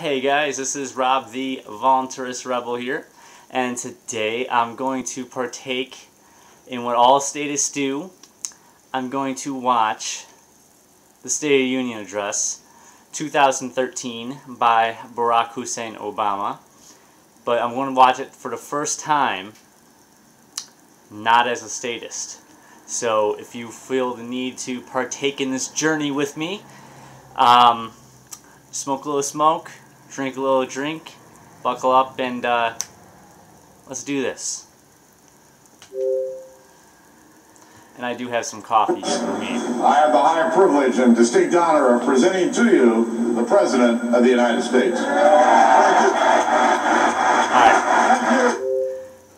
Hey guys, this is Rob the Voluntarist Rebel here, and today I'm going to partake in what all statists do. I'm going to watch the State of the Union Address 2013 by Barack Hussein Obama, but I'm going to watch it for the first time not as a statist. So if you feel the need to partake in this journey with me, smoke a little smoke, drink a little drink, buckle up, and let's do this. And I do have some coffee here for me. I have the high privilege and distinct honor of presenting to you the President of the United States. Alright.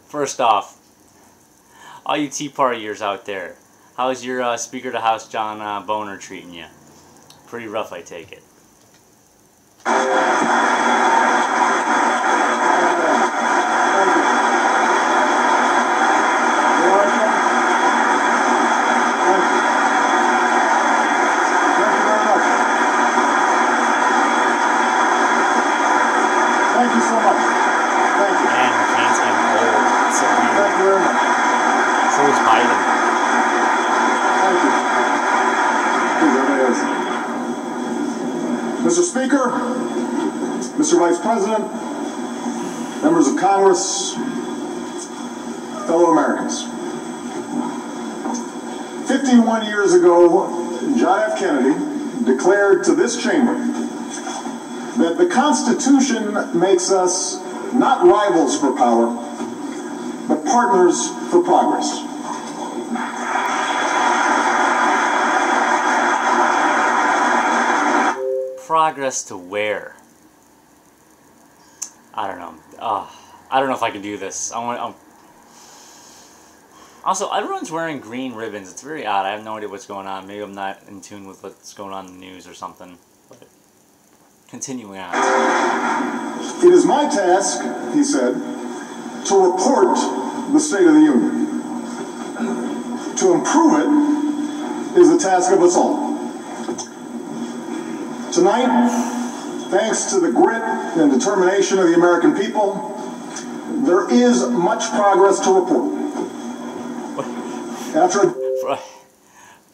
First off, all you Tea Partiers out there, how's your Speaker of the House, John Boner, treating you? Pretty rough, I take it. Thank you so much. Thank you. Man, the can's getting cold. It's so weird. Thank you very much. So is Biden. Thank you. Mr. Speaker, Mr. Vice President, members of Congress, fellow Americans. 51 years ago, John F. Kennedy declared to this chamber that the Constitution makes us not rivals for power, but partners for progress. Progress to where? I don't know. I don't know if I can do this. Also, everyone's wearing green ribbons. It's very odd. I have no idea what's going on. Maybe I'm not in tune with what's going on in the news or something. But continuing on. It is my task, he said, to report the State of the Union. To improve it is the task of us all. Tonight, thanks to the grit and determination of the American people, there is much progress to report.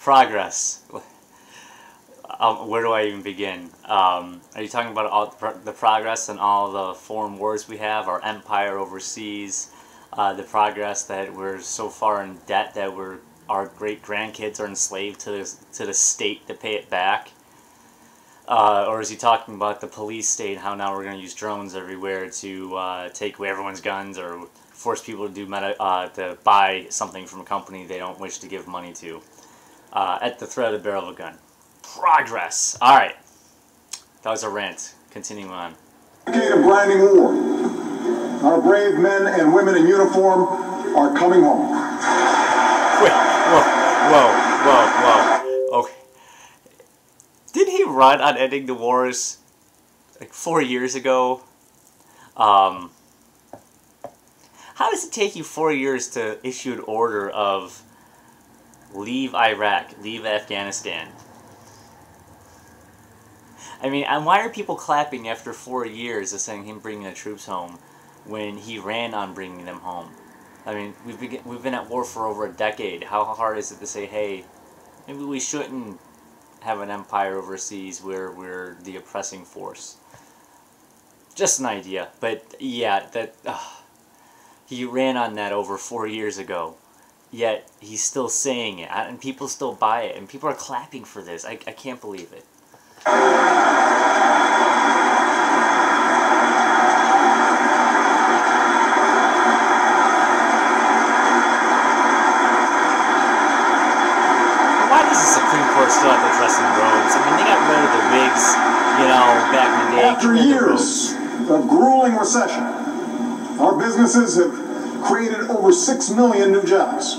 Progress. Where do I even begin? Are you talking about all the progress and all the foreign wars we have, our empire overseas, the progress that we're so far in debt that our great-grandkids are enslaved to the state to pay it back? Or is he talking about the police state, how now we're going to use drones everywhere to take away everyone's guns or force people to to buy something from a company they don't wish to give money to at the threat of the barrel of a gun? Progress. Alright. That was a rant. Continuing on. Decade of grinding war. Our brave men and women in uniform are coming home. Wait, whoa. Okay. Did he run on ending the wars like 4 years ago? How does it take you 4 years to issue an order of leave Iraq, leave Afghanistan? I mean, and why are people clapping after 4 years of saying him bringing the troops home when he ran on bringing them home? I mean, we've been at war for over a decade. How hard is it to say, hey, maybe we shouldn't have an empire overseas where we're the oppressing force? Just an idea, but yeah, he ran on that over 4 years ago, yet he's still saying it, and people still buy it, and people are clapping for this. I can't believe it. Why does the Supreme Court still have to dress in robes? I mean, they got rid of the wigs, you know, back in the day. After years of grueling recession, our businesses have created over 6 million new jobs.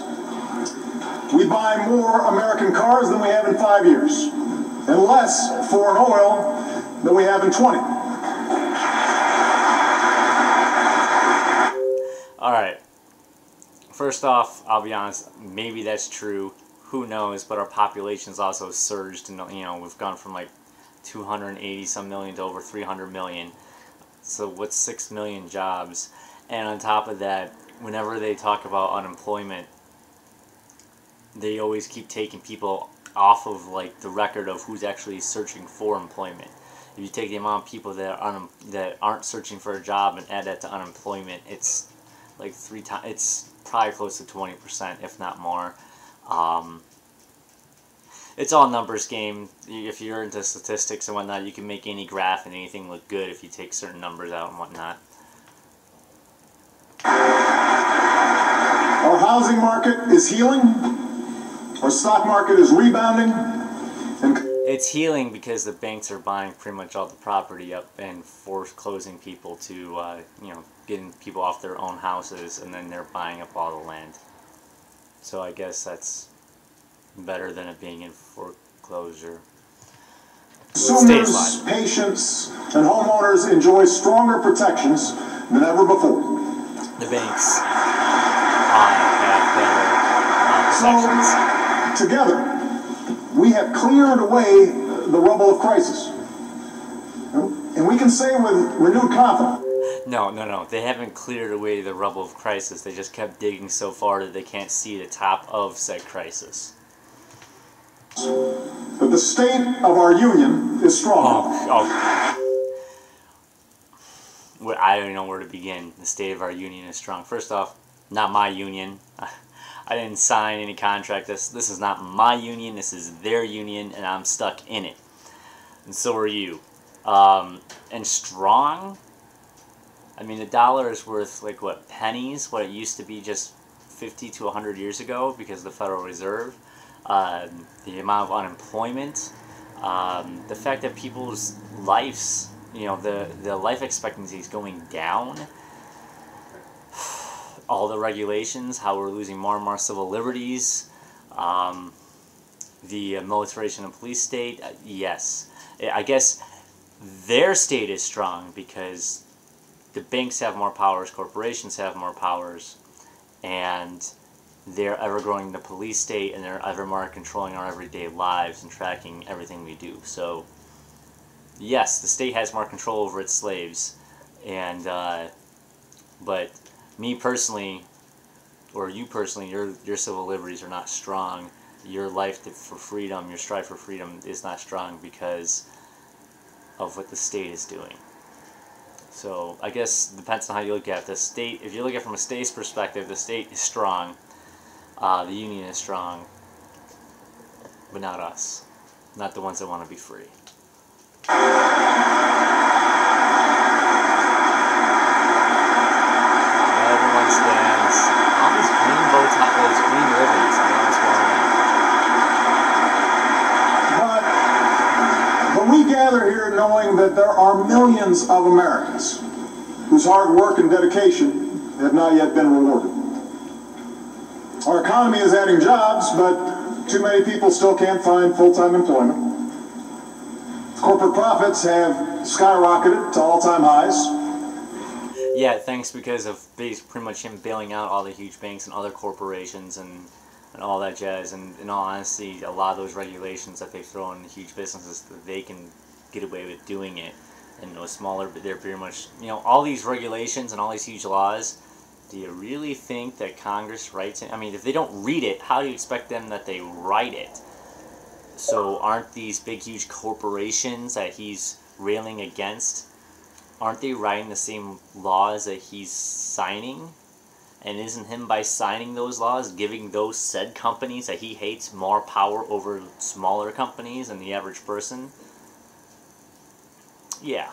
We buy more American cars than we have in 5 years, and less foreign oil than we have in 20. Alright. First off, I'll be honest, maybe that's true. Who knows? But our population's also surged, and we've gone from like 280 some million to over 300 million. So what's 6 million jobs? And on top of that, whenever they talk about unemployment, they always keep taking people off of like the record of who's actually searching for employment. If you take the amount of people that aren't searching for a job and add that to unemployment, it's like 3 times. It's probably close to 20%, if not more. It's all numbers game. If you're into statistics and whatnot, you can make any graph and anything look good if you take certain numbers out and whatnot. Our housing market is healing. Our stock market is rebounding. It's healing because the banks are buying pretty much all the property up and foreclosing people to, you know, getting people off their own houses, and then they're buying up all the land. So I guess that's better than it being in foreclosure. Consumers, patients, and homeowners enjoy stronger protections than ever before. The banks have better protections. So, together, we have cleared away the rubble of crisis. And we can say with renewed confidence. No. They haven't cleared away the rubble of crisis. They just kept digging so far that they can't see the top of said crisis. But the state of our union is strong. I don't know where to begin. The state of our union is strong. First off, not my union. I didn't sign any contract. This is not my union. This is their union, and I'm stuck in it. And so are you. And strong? I mean, the dollar is worth, like, what, pennies? What it used to be just 50 to 100 years ago because of the Federal Reserve. The amount of unemployment. The fact that people's lives, you know, the life expectancy is going down. All the regulations, how we're losing more and more civil liberties, the militarization of police state, yes. I guess their state is strong because the banks have more powers, corporations have more powers, and they're ever growing the police state, and they're ever more controlling our everyday lives and tracking everything we do. So, yes, the state has more control over its slaves, and but me personally, or you personally, your civil liberties are not strong. Your life for freedom, your strive for freedom is not strong because of what the state is doing. So I guess it depends on how you look at it. The state, if you look at it from a state's perspective, the state is strong. The union is strong, but not us. Not the ones that want to be free. Everyone stands. All these green bow ties, those green ribbons. I don't know what's going on. But we gather here knowing that there are millions of Americans whose hard work and dedication have not yet been rewarded. Our economy is adding jobs, but too many people still can't find full-time employment. Corporate profits have skyrocketed to all-time highs. Yeah, thanks because of pretty much him bailing out all the huge banks and other corporations and all that jazz. And in all honesty, a lot of those regulations that they throw in huge businesses, they can get away with doing it. And those smaller, but they're pretty much, you know, all these regulations and all these huge laws. Do you really think that Congress writes it? I mean, if they don't read it, how do you expect them that they write it? So aren't these big, huge corporations that he's railing against, aren't they writing the same laws that he's signing? And isn't him, by signing those laws, giving those said companies that he hates more power over smaller companies and the average person? Yeah,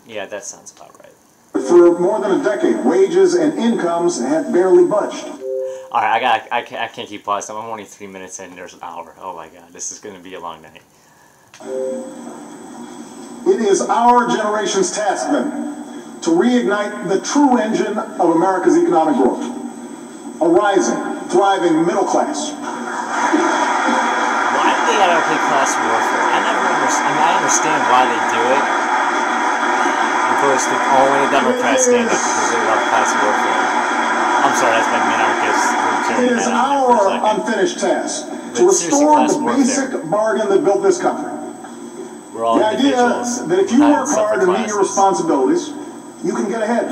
that sounds about right. For more than a decade, wages and incomes have barely budged. All right, I can't keep pausing. I'm only 3 minutes in. There's an hour. Oh my God, this is going to be a long night. It is our generation's task, then, to reignite the true engine of America's economic growth. A rising, thriving middle class. Why do they gotta play class warfare? I never understand. I mean, I understand why they do it. Of course, only the Democrats stand up because they love class warfare. I'm sorry, that's my minarchist. It is our unfinished task to restore the basic bargain that built this country. We're all the idea individuals. that if you work hard and meet your responsibilities, you can get ahead.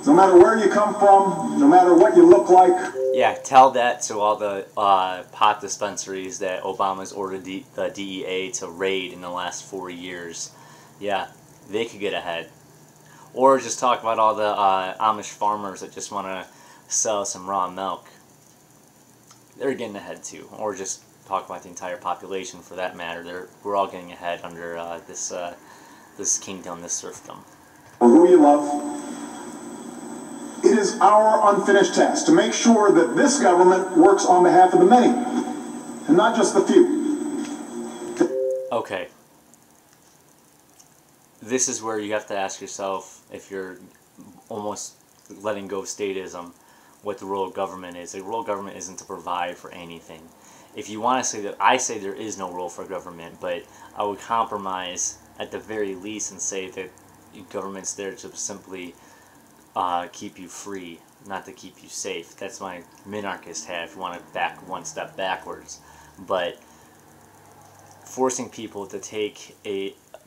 No matter where you come from, no matter what you look like. Yeah, tell that to all the pot dispensaries that Obama's ordered the DEA to raid in the last 4 years. Yeah, they could get ahead. Or just talk about all the Amish farmers that just want to sell some raw milk. They're getting ahead too. Or just talk about the entire population for that matter. We're all getting ahead under this kingdom, this serfdom. For who you love. It is our unfinished task to make sure that this government works on behalf of the many, and not just the few. Okay. This is where you have to ask yourself, if you're almost letting go of statism, what the role of government is. The role of government isn't to provide for anything. If you want to say that, I say there is no role for government, but I would compromise at the very least and say that government's there to simply keep you free, not to keep you safe. That's my minarchist hat, if you want to back one step backwards. But forcing people to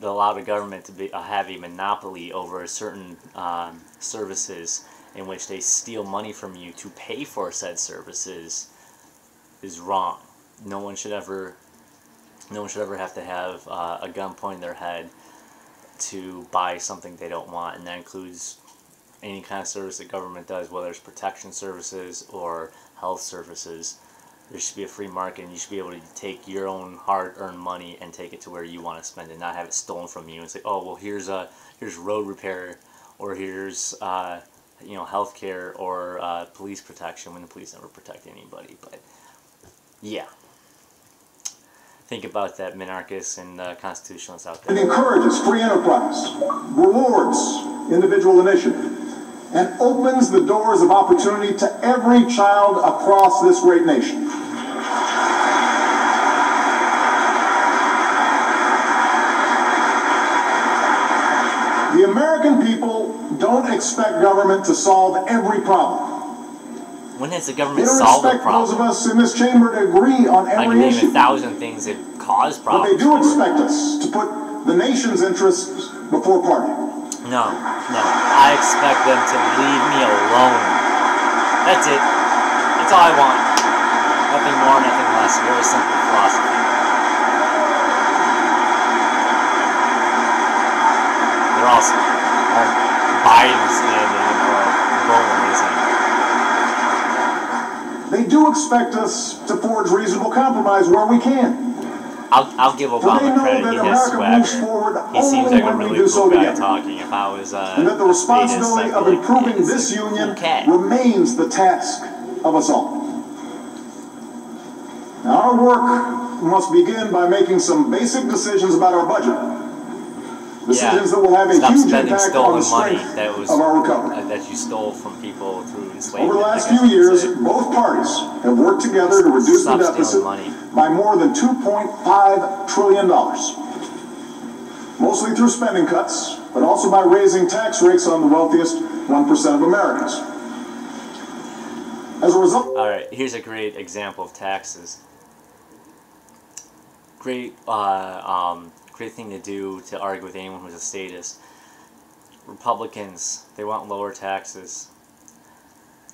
allow the government to have a monopoly over certain services in which they steal money from you to pay for said services is wrong. No one should ever have to have a gun pointed at their head to buy something they don't want, and that includes any kind of service the government does, whether it's protection services or health services. There should be a free market, and you should be able to take your own hard-earned money and take it to where you want to spend it, not have it stolen from you and say, oh, well, here's road repair, or here's healthcare or police protection, when the police never protect anybody. But yeah, think about that, minarchists and constitutionalists out there. It encourages free enterprise, rewards individual initiative, and opens the doors of opportunity to every child across this great nation. The American people don't expect government to solve every problem. When has the government solved a problem? They don't expect those of us in this chamber to agree on every issue. I can name 1,000 things that cause problems. But they do expect us to put the nation's interests before party. No. I expect them to leave me alone. That's it. That's all I want. Nothing more, nothing less. Very simple philosophy. They're also Biden standing or Bowman. They do expect us to forge reasonable compromise where we can. I'll give Obama credit. He has swagger. He seems like a really cool guy talking. If I was and that the responsibility of improving this union remains the task of us all. Now, our work must begin by making some basic decisions about our budget. Decisions that will have a huge impact on the strength of our recovery. That you stole from people through enslavement. Over the last few years, both parties have worked together to reduce the deficit by more than $2.5 trillion. Mostly through spending cuts, but also by raising tax rates on the wealthiest 1% of Americans. As a result... All right, here's a great example of taxes. Great thing to do to argue with anyone who's a statist. Republicans, they want lower taxes.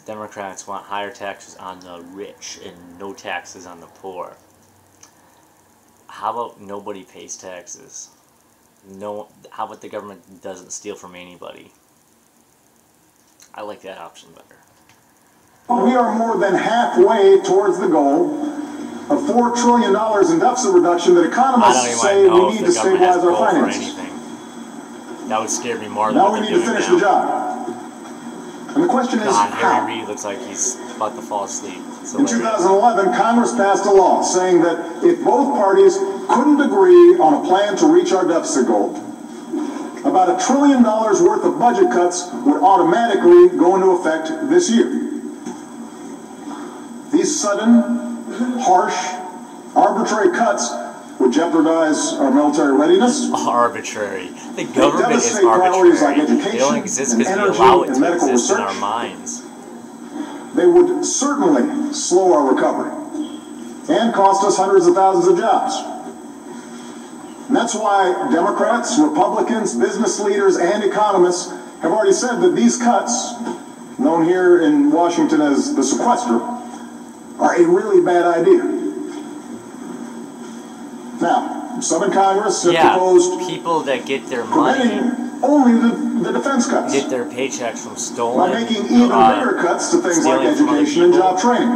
Democrats want higher taxes on the rich and no taxes on the poor. How about nobody pays taxes? How about the government doesn't steal from anybody? I like that option better. We are more than halfway towards the goal of $4 trillion in deficit reduction that economists say we need to stabilize our finances. That would scare me more than now what we they're need to doing finish now. the job. And the question is how? Harry Reid looks like he's about to fall asleep. In 2011, Congress passed a law saying that if both parties couldn't agree on a plan to reach our deficit goal, about $1 trillion worth of budget cuts would automatically go into effect this year. These sudden, harsh, arbitrary cuts would jeopardize our military readiness. Arbitrary. The government is arbitrary. Like they don't exist because we allow it to exist in our minds. They would certainly slow our recovery and cost us hundreds of thousands of jobs. And that's why Democrats, Republicans, business leaders, and economists have already said that these cuts, known here in Washington as the sequester, are a really bad idea. Now, some in Congress have proposed people that get their money, only the defense cuts, get their paychecks from stolen, by making even bigger cuts to things like education and job training.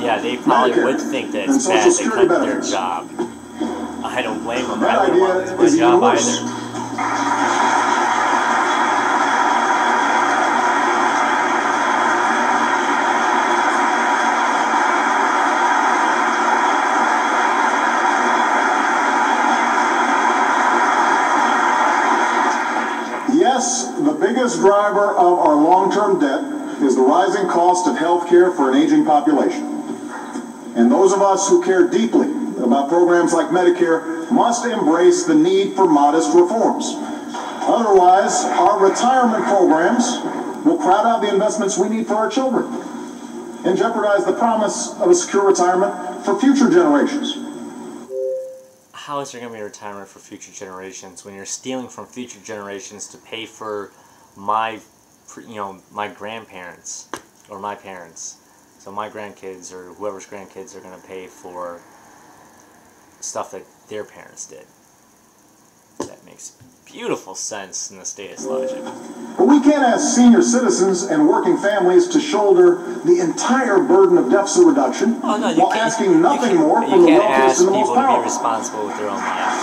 Yeah, they probably would think that it's bad they cut their job. I don't blame them. I wouldn't want to lose my job either. Yes, the biggest driver of our long-term debt is the rising cost of health care for an aging population. And those of us who care deeply about programs like Medicare must embrace the need for modest reforms. Otherwise, our retirement programs will crowd out the investments we need for our children and jeopardize the promise of a secure retirement for future generations. How is there going to be retirement for future generations when you're stealing from future generations to pay for my grandparents or my parents? So my grandkids or whoever's grandkids are going to pay for stuff that their parents did. That makes beautiful sense in the status logic. But we can't ask senior citizens and working families to shoulder the entire burden of deficit reduction while asking nothing more from the wealthiest and the most powerful. You can't ask people to be responsible with their own lives.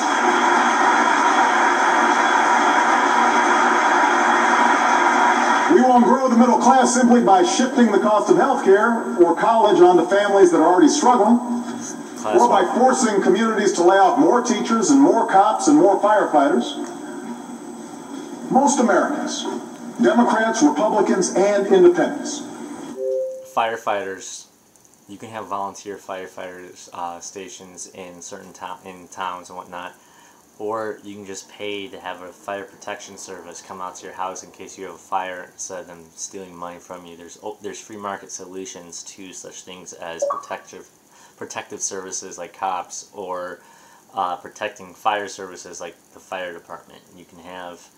We won't grow the middle class simply by shifting the cost of health care or college onto families that are already struggling, or by forcing communities to lay off more teachers and more cops and more firefighters. Most Americans, Democrats, Republicans, and independents. Firefighters, you can have volunteer firefighters stations in certain towns and whatnot. Or you can just pay to have a fire protection service come out to your house in case you have a fire instead of them stealing money from you. There's free market solutions to such things as protective services like cops or protecting fire services like the fire department. You can have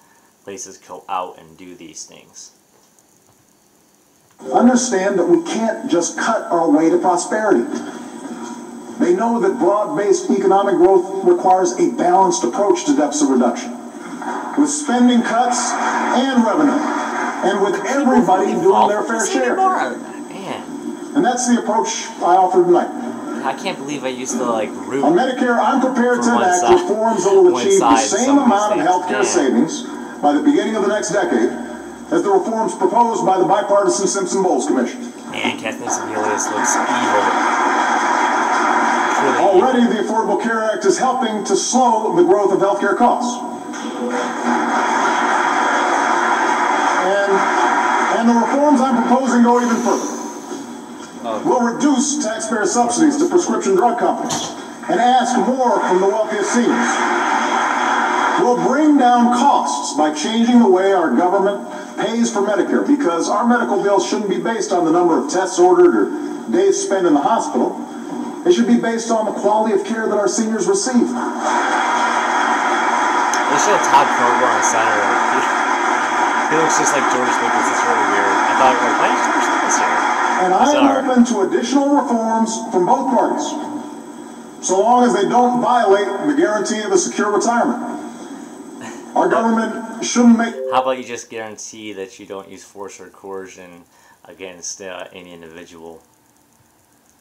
places go out and do these things. Understand that we can't just cut our way to prosperity. They know that broad-based economic growth requires a balanced approach to deficit reduction, with spending cuts and revenue, and with everybody doing their fair share. And that's the approach I offer tonight. I can't believe I used to root on Medicare. I'm prepared to enact reforms that will achieve the same amount of healthcare savings by the beginning of the next decade as the reforms proposed by the bipartisan Simpson-Bowles Commission. Man, Kathleen Sebelius looks evil. Already, the Affordable Care Act is helping to slow the growth of healthcare costs. And the reforms I'm proposing go even further. We'll reduce taxpayer subsidies to prescription drug companies and ask more from the wealthiest seniors. We'll bring down costs by changing the way our government pays for Medicare, because our medical bills shouldn't be based on the number of tests ordered or days spent in the hospital. They should be based on the quality of care that our seniors receive. They should have Todd Kogo on the senator. He looks just like George Lucas. It's really weird. I thought, why is George Lucas here? And I am open to additional reforms from both parties, so long as they don't violate the guarantee of a secure retirement. Our government shouldn't make... How about you just guarantee that you don't use force or coercion against any individual?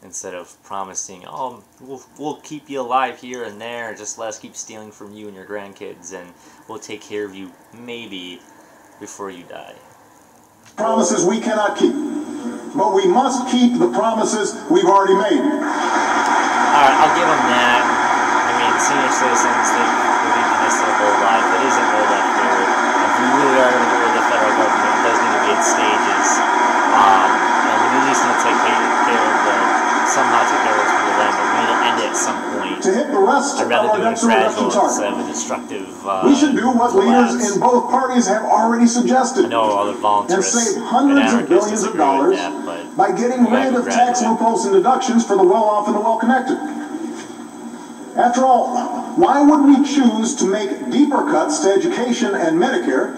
Instead of promising, oh, we'll keep you alive here and there, just let us keep stealing from you and your grandkids, and we'll take care of you, maybe, before you die. Promises we cannot keep, but we must keep the promises we've already made. Alright, I'll give them that. I mean, senior citizens, they've believed in this their whole life. It isn't really that fair. If we really are going to get rid of the federal government, it does need to be in stages. And we at least need to take care of somehow take care of those people then, but we need to end it at some point. To hit the rest I'd rather of our do it deficit reduction gradual instead target, of a destructive we should do what collapse. leaders in both parties have already suggested. I know all the And voluntarists save hundreds of billions of dollars by getting rid of tax loopholes and deductions for the well-off and the well-connected. After all, Why would we choose to make deeper cuts to education and Medicare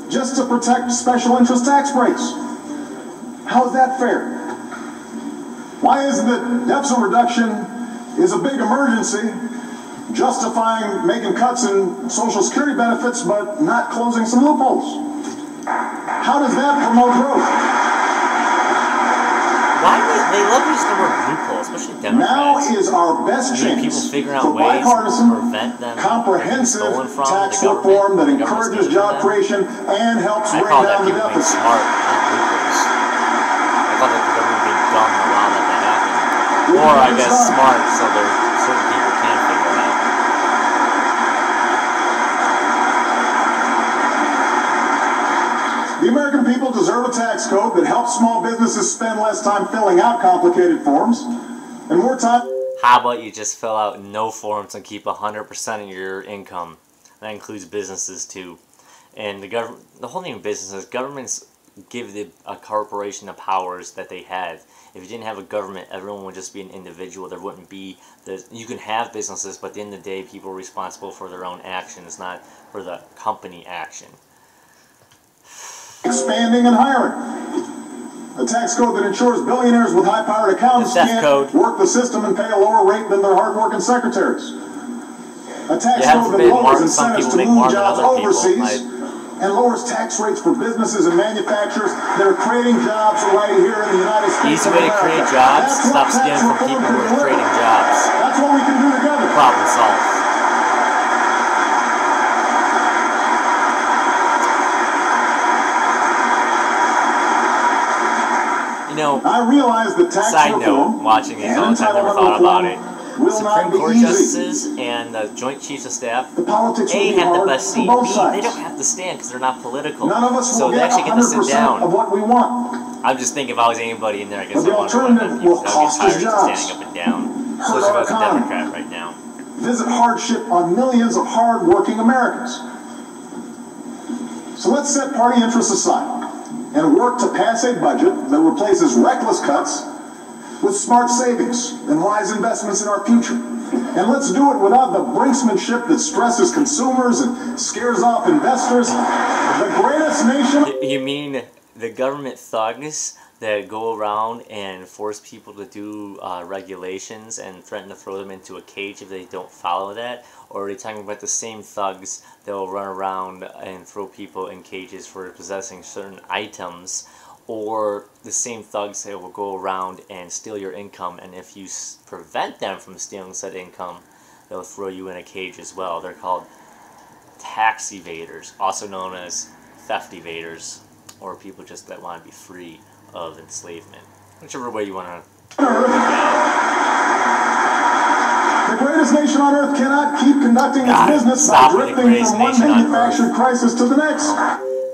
just to protect special interest tax breaks? How is that fair? Why is it that deficit reduction is a big emergency, justifying making cuts in Social Security benefits but not closing some loopholes? How does that promote growth? Why do they love using the word loophole, especially Democrats? Now is our best chance people figuring for out ways bipartisan, to prevent them comprehensive from tax the reform that the encourages job creation and helps I bring call that down the people being deficit. smart, not loopholes. I call that the government being dumb to allow that to happen. Or, I guess, smart so there certain people can figure it out. The American people deserve a tax code that helps small businesses spend less time filling out complicated forms and more time. How about you just fill out no forms and keep 100% of your income? That includes businesses too. And the whole thing of businesses, governments give a corporation the powers that they have. If you didn't have a government, everyone would just be an individual. There wouldn't be you can have businesses, but at the end of the day, people are responsible for their own actions, not for the company action. Expanding and hiring. A tax code that ensures billionaires with high-powered accountants can't work the system and pay a lower rate than their hard-working secretaries. A tax code that lowers incentives to move jobs overseas and lowers tax rates for businesses and manufacturers that are creating jobs right here in the United States. Easy way to create jobs, stop stealing from people who are creating jobs. That's what we can do together. Problem solved. You know, I realize that tax side note, watching these all the time, never thought about it. Supreme Court justices and the Joint Chiefs of Staff, A, have the best seat. B, they don't have to stand because they're not political. None of us so will they get actually get to sit 100% down. of what we want. I'm just thinking if I was anybody in there, I guess But the I want to run them alternative people. will They'll get cost us tired of jobs, standing up and down. hurt Especially if I our was a economy, Democrat right now. visit hardship on millions of hard-working Americans. So let's set party interests aside and work to pass a budget that replaces reckless cuts with smart savings and wise investments in our future. And let's do it without the brinksmanship that stresses consumers and scares off investors. The greatest nation... You mean the government thugs that go around and force people to do regulations and threaten to throw them into a cage if they don't follow that? Or are you talking about the same thugs that will run around and throw people in cages for possessing certain items? Or the same thugs that will go around and steal your income, and if you prevent them from stealing said income, they'll throw you in a cage as well. They're called tax evaders, also known as theft evaders, or people just that want to be free of enslavement. Whichever way you want to look at it. The greatest nation on earth cannot keep conducting its business by drifting from one manufactured crisis to the next.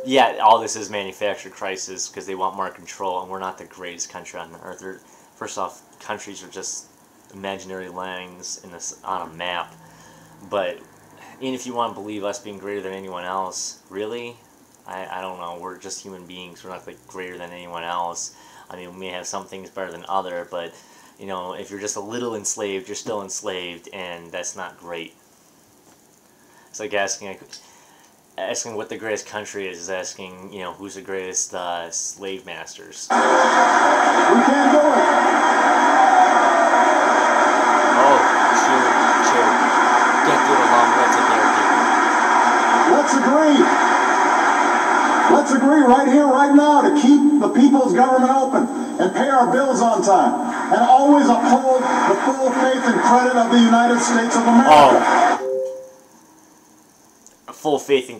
Yeah, all this is manufactured crisis because they want more control, and we're not the greatest country on earth. First off, countries are just imaginary lines on a map. But even if you want to believe us being greater than anyone else, really? I don't know. We're just human beings. We're not like greater than anyone else. I mean, we may have some things better than other, but you know, if you're just a little enslaved, you're still enslaved, and that's not great. It's like asking what the greatest country is asking, you know, who's the greatest slave masters. We can't do it. Oh, cheer. Can't do it alone. Let's take care of people. Let's agree. Let's agree right here, right now, to keep the people's government open and pay our bills on time and always uphold the full faith and credit of the United States of America. Full faith in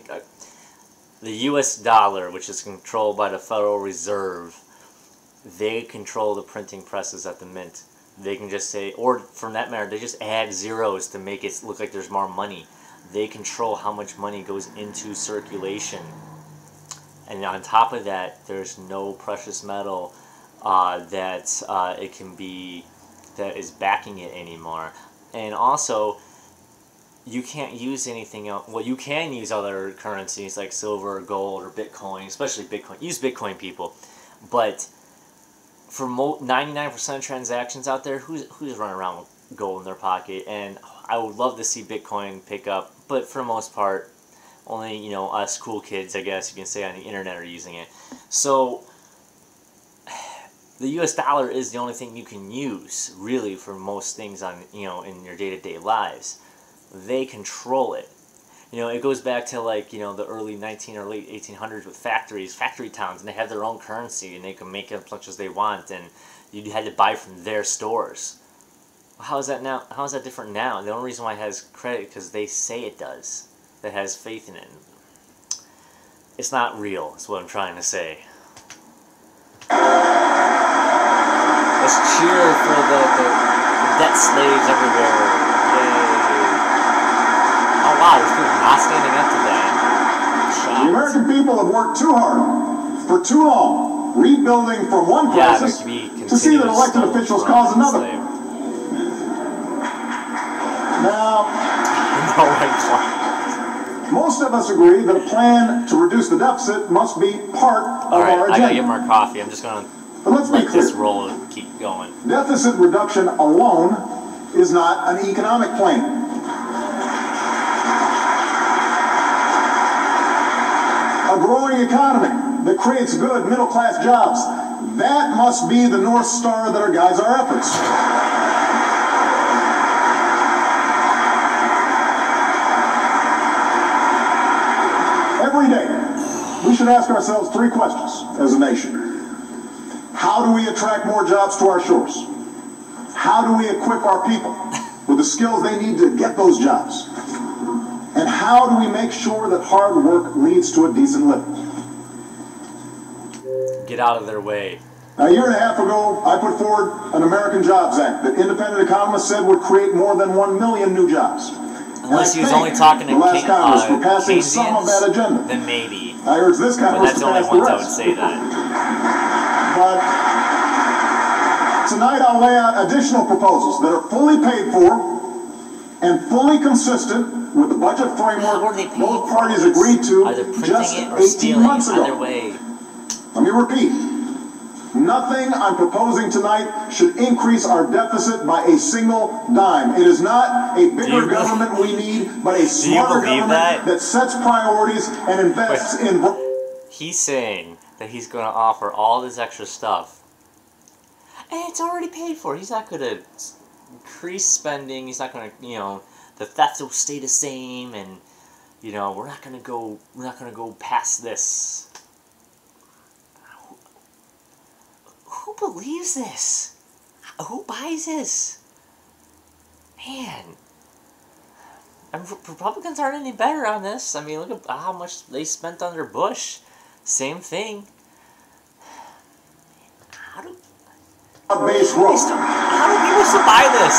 the U.S. dollar, which is controlled by the Federal Reserve. They control the printing presses at the mint. They can just say, or from that matter, they just add zeros to make it look like there's more money. They control how much money goes into circulation. And on top of that, there's no precious metal that is backing it anymore. And also, you can't use anything else. Well, you can use other currencies like silver or gold or Bitcoin, especially Bitcoin. Use Bitcoin, people. But for 99% of transactions out there, who's running around with gold in their pocket, and I would love to see Bitcoin pick up, but for the most part, only, you know, us cool kids, I guess you can say, on the internet are using it. So the US dollar is the only thing you can use, really, for most things on, you know, in your day-to-day lives. They control it. You know, it goes back to, like, you know, the early 19 or late 1800s with factories, factory towns, and they have their own currency, and they can make as much as they want, and you had to buy from their stores. How is that now? How is that different now? And the only reason why it has credit because they say it does. That has faith in it. It's not real, is what I'm trying to say. Let's cheer for the debt slaves everywhere. Yay. Oh wow, there's people not standing up today. The American people have worked too hard, for too long, rebuilding from one crisis to see that elected officials cause another. Now, most of us agree that a plan to reduce the deficit must be part of our agenda. I gotta get more coffee. I'm just gonna let this roll and keep going. Deficit reduction alone is not an economic plan. A growing economy that creates good middle-class jobs, that must be the North Star that guides our efforts. Every day, we should ask ourselves three questions as a nation. How do we attract more jobs to our shores? How do we equip our people with the skills they need to get those jobs? And how do we make sure that hard work leads to a decent living? Get out of their way. A year and a half ago, I put forward an American Jobs Act that independent economists said would create more than 1 million new jobs. Unless he was only talking to Keynesians, then maybe. I urge this Congress to pass the rest. I would say that. But tonight I'll lay out additional proposals that are fully paid for and fully consistent with the budget framework both parties agreed to just 18 months ago. Let me repeat. Nothing I'm proposing tonight should increase our deficit by a single dime. It is not a bigger government we need, but a smarter government that sets priorities and invests in... He's saying that he's going to offer all this extra stuff, and it's already paid for. He's not going to increase spending. He's not going to, you know, the theft will stay the same, and, you know, we're not going to go past this. Who believes this? Who buys this? Man. And Republicans aren't any better on this. I mean, look at how much they spent under Bush. Same thing. How do people still buy this?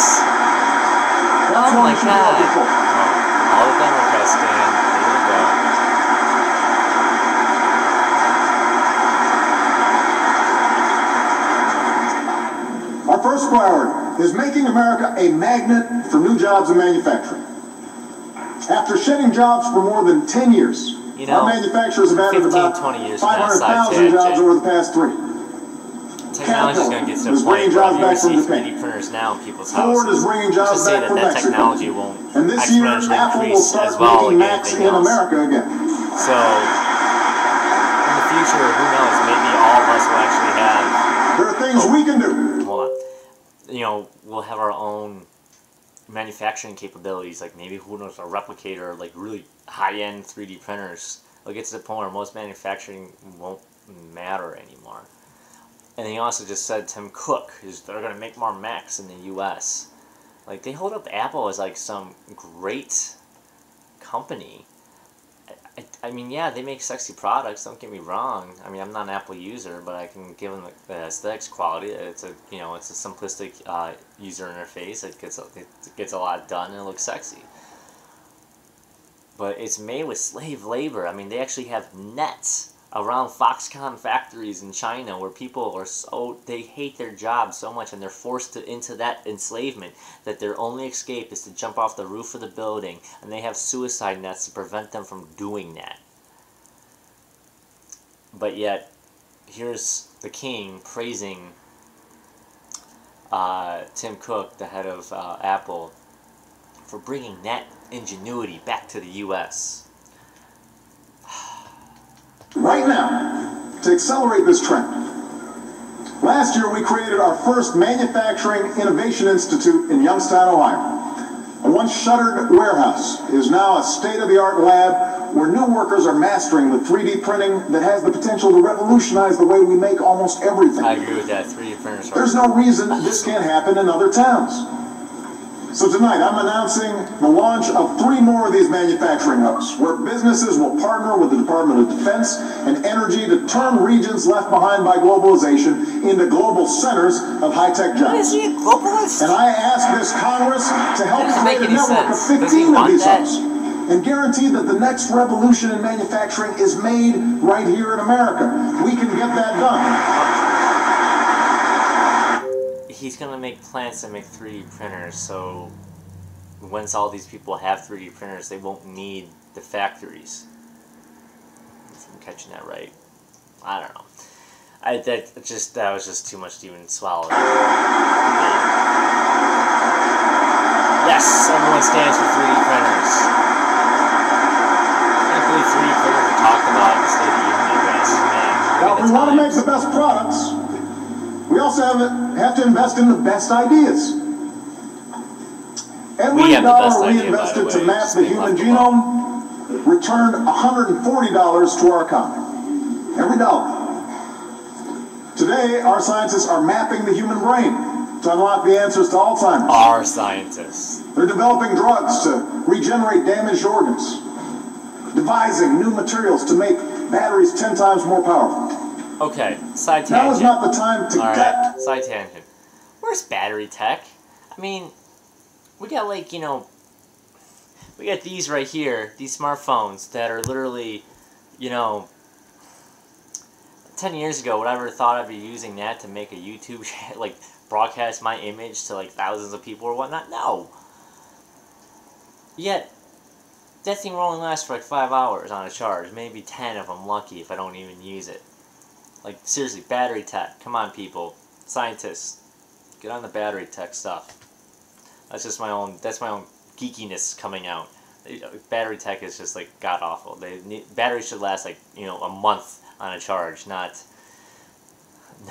Oh my God. Oh, all the Democrats stand. There you go. Our first priority is making America a magnet for new jobs and manufacturing. After shedding jobs for more than 10 years, you know, our manufacturers have added about 500,000 jobs over the past 3. Technology's going to get to the point where you see 3D printers now in people's houses. Ford is bringing jobs back from Mexico. Technology won't and this year, Apple will start making Macs in America again. So, in the future, who knows? Maybe all of us will actually have... There are things we can do. Hold on. You know, we'll have our own manufacturing capabilities, like maybe, who knows, a replicator, like really high-end 3D printers. It'll get to the point where most manufacturing won't matter anymore. And he also just said, Tim Cook, they're going to make more Macs in the U.S. Like, they hold up Apple as, like, some great company. I mean, yeah, they make sexy products, don't get me wrong. I mean, I'm not an Apple user, but I can give them the aesthetics quality. It's a, you know, it's a simplistic user interface. It gets a lot done and it looks sexy. But it's made with slave labor. I mean, they actually have nets around Foxconn factories in China where people are so, they hate their jobs so much and they're forced into that enslavement that their only escape is to jump off the roof of the building, and they have suicide nets to prevent them from doing that. But yet, here's the king praising Tim Cook, the head of Apple, for bringing that ingenuity back to the U.S. Right now, to accelerate this trend, last year we created our first Manufacturing Innovation Institute in Youngstown, Ohio. A once shuttered warehouse is now a state-of-the-art lab where new workers are mastering the 3D printing that has the potential to revolutionize the way we make almost everything. I agree with that. 3D printers. There's no reason this can't happen in other towns. So tonight I'm announcing the launch of 3 more of these manufacturing hubs where businesses will partner with the Department of Defense and Energy to turn regions left behind by globalization into global centers of high-tech jobs. Is he a globalist? And I ask this Congress to help Doesn't create make a any network sense. of Does he 15 of want these that? hubs and guarantee that the next revolution in manufacturing is made right here in America. We can get that done. He's going to make plants that make 3D printers, so once all these people have 3D printers, they won't need the factories. If I'm catching that right. I don't know. That was just too much to even swallow. Yes, everyone stands for 3D printers. I can't believe 3D printers are talked about in the State of the Union address. Man, Now, if we want to make the best products, we also have to invest in the best ideas. Every dollar we invested to map the human genome returned $140 to our economy. Every dollar. Today, our scientists are mapping the human brain to unlock the answers to Alzheimer's. Our scientists. They're developing drugs to regenerate damaged organs, devising new materials to make batteries 10 times more powerful. Okay, side tangent. Now is not the time to Alright, side tangent. Where's battery tech? I mean, we got like, we got these right here, these smartphones that are literally, 10 years ago, would I ever thought I'd be using that to make a YouTube, like, broadcast my image to, like, thousands of people or whatnot? No. Yet, that thing will only last for, like, 5 hours on a charge. Maybe 10 if I'm lucky, if I don't even use it. Like, seriously, battery tech. Come on, people. Scientists. Get on the battery tech stuff. That's just my own geekiness coming out. Battery tech is just, like, god-awful. Batteries should last, like, a month on a charge, not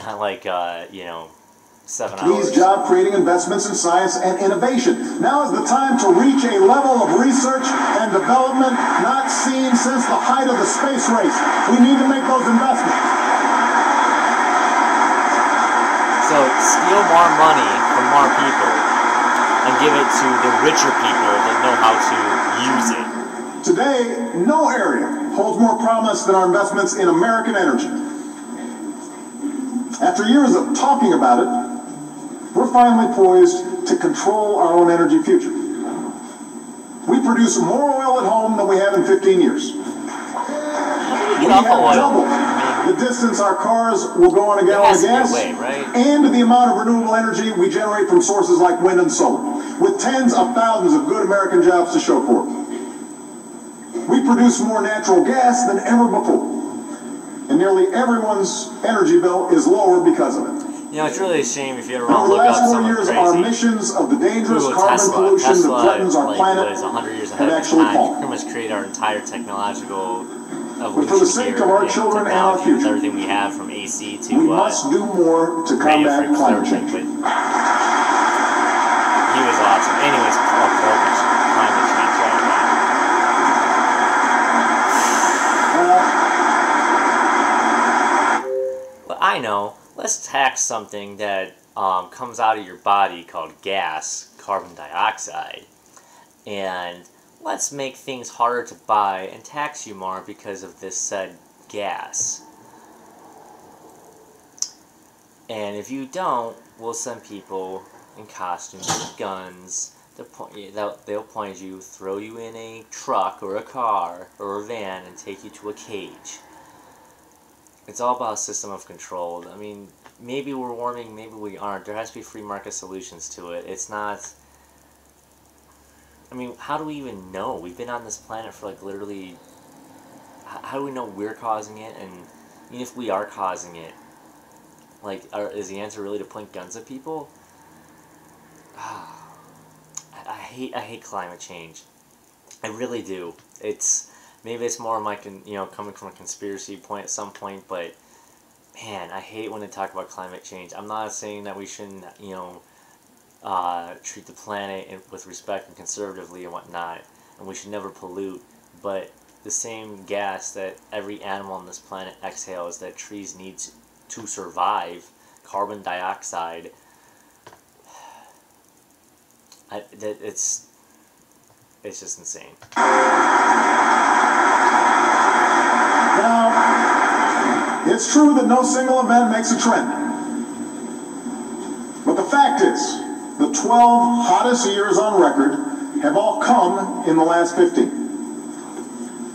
like 7 hours. These job-creating investments in science and innovation. Now is the time to reach a level of research and development not seen since the height of the space race. We need to make those investments. So steal more money from more people and give it to the richer people that know how to use it. Today, no area holds more promise than our investments in American energy. After years of talking about it, we're finally poised to control our own energy future. We produce more oil at home than we have in 15 years. We have doubled the distance our cars will go on a gallon of gas, and the amount of renewable energy we generate from sources like wind and solar, with tens of thousands of good American jobs to show for it. We produce more natural gas than ever before, and nearly everyone's energy bill is lower because of it. It's really a shame if you ever want to look up someone crazy. Over the last 4 years, our emissions of the dangerous carbon pollution that threatens our planet have actually fallen. We pretty much create our entire technological evolution. But for the sake of our children and our future, everything we have from AC to we must do more to combat climate change. He was awesome. Anyways, climate change. But I know. Let's tax something that comes out of your body called gas, carbon dioxide, and let's make things harder to buy and tax you more because of this said gas. And if you don't, we'll send people in costumes with guns. They'll point you, throw you in a truck or a car or a van, and take you to a cage. It's all about a system of control. I mean, maybe we're warming, maybe we aren't. There has to be free market solutions to it. It's not... I mean, how do we even know? We've been on this planet for, like, literally... How do we know we're causing it? And even if we are causing it, like, is the answer really to point guns at people? I hate climate change. I really do. Maybe it's more my coming from a conspiracy point at some point, but man, I hate when they talk about climate change. I'm not saying that we shouldn't treat the planet with respect and conservatively and whatnot, and we should never pollute. But the same gas that every animal on this planet exhales, that trees need to survive, carbon dioxide. It's just insane. Now, it's true that no single event makes a trend. But the fact is, the 12 hottest years on record have all come in the last 15.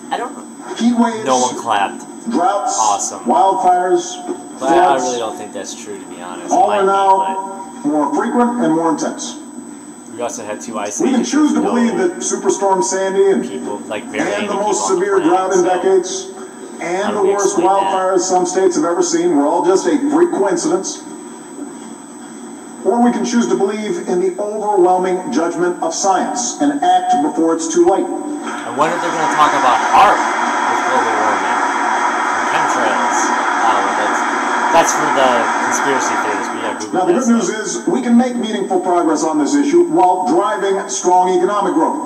I don't know. Heat waves. No one clapped. Droughts. Awesome. Wildfires. But I really don't think that's true, to be honest. All are now more frequent and more intense. We also had 2 ice ages. We can choose to believe that Superstorm Sandy and the most severe drought in decades and the worst wildfires some states have ever seen were all just a freak coincidence. Or we can choose to believe in the overwhelming judgment of science and act before it's too late. And when are they going to talk about art with global warming and chemtrails? That's for the conspiracy theorists. We have Google. Now, the good news is we can make meaningful progress on this issue while driving strong economic growth.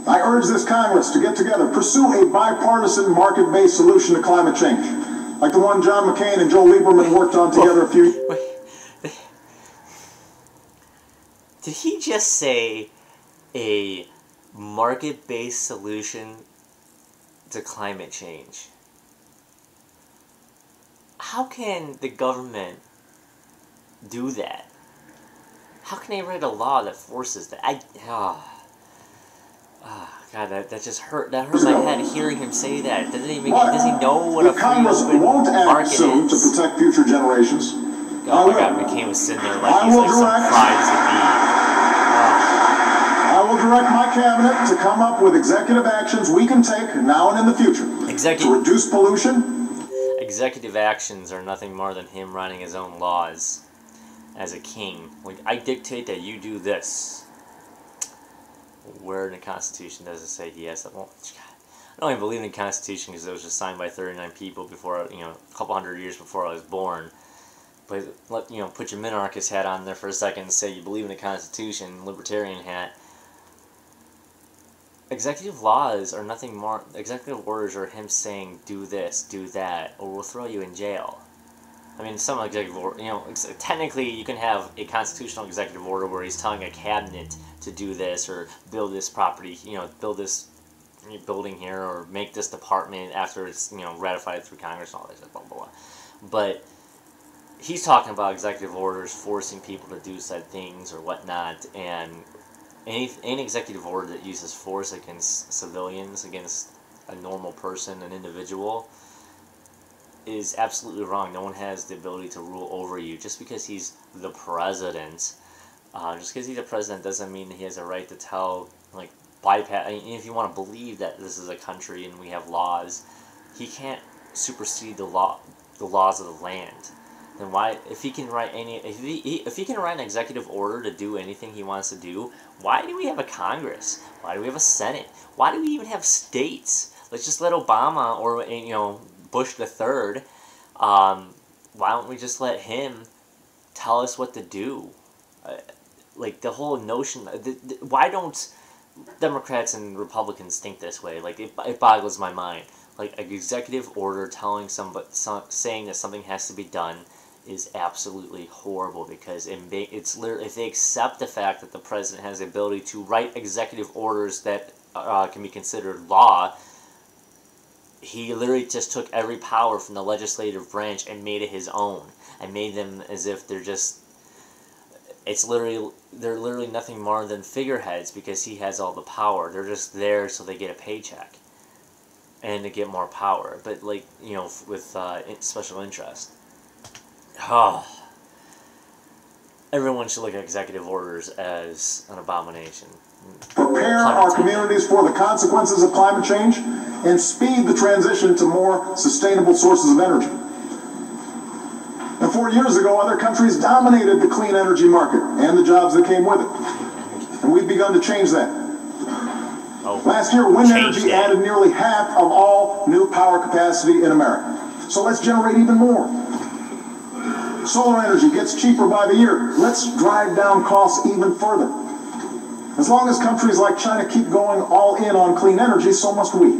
I urge this Congress to get together, pursue a bipartisan market-based solution to climate change, like the one John McCain and Joe Lieberman worked on together a few... Wait. Did he just say a market-based solution to climate change? How can the government do that? How can they write a law that forces that? God, that just hurt. That hurt my head hearing him say that. Does he know what a free open market soon is? To protect future generations. Oh my God, McCain was sitting there like he's like some prize to be. I will direct my cabinet to come up with executive actions we can take now and in the future to reduce pollution. Executive actions are nothing more than him writing his own laws as a king. Like, I dictate that you do this. Where in the Constitution does it say he has that? Well, I don't even believe in the Constitution because it was just signed by 39 people before, a couple hundred years before I was born. But put your minarchist hat on there for a second and say you believe in the Constitution, libertarian hat. Executive laws are nothing more. Executive orders are him saying do this, do that, or we'll throw you in jail. I mean, some executive order, technically you can have a constitutional executive order where he's telling a cabinet to do this or build this property, build this building here or make this department after it's, ratified through Congress and all that stuff, blah, blah, blah. But he's talking about executive orders forcing people to do said things or whatnot, and any executive order that uses force against civilians, against a normal person, an individual, is absolutely wrong. No one has the ability to rule over you. Just because he's the president, doesn't mean he has a right to bypass. I mean, if you want to believe that this is a country and we have laws, he can't supersede the laws of the land. Then why, if he can write if he can write an executive order to do anything he wants to do, why do we have a Congress? Why do we have a Senate? Why do we even have states? Let's just let Obama or Bush the Third. Why don't we just let him tell us what to do? The whole notion. Why don't Democrats and Republicans think this way? It boggles my mind. An executive order saying that something has to be done is absolutely horrible, because if they accept the fact that the president has the ability to write executive orders that can be considered law, he literally just took every power from the legislative branch and made it his own, and made them as if they're literally nothing more than figureheads, because he has all the power. They're just there so they get a paycheck and to get more power, but with special interest. Everyone should look at executive orders as an abomination. Prepare our communities for the consequences of climate change and speed the transition to more sustainable sources of energy. And for 34 years ago, other countries dominated the clean energy market and the jobs that came with it. And we've begun to change that. Last year, wind energy added nearly half of all new power capacity in America. So let's generate even more. Solar energy gets cheaper by the year. Let's drive down costs even further. As long as countries like China keep going all in on clean energy, so must we.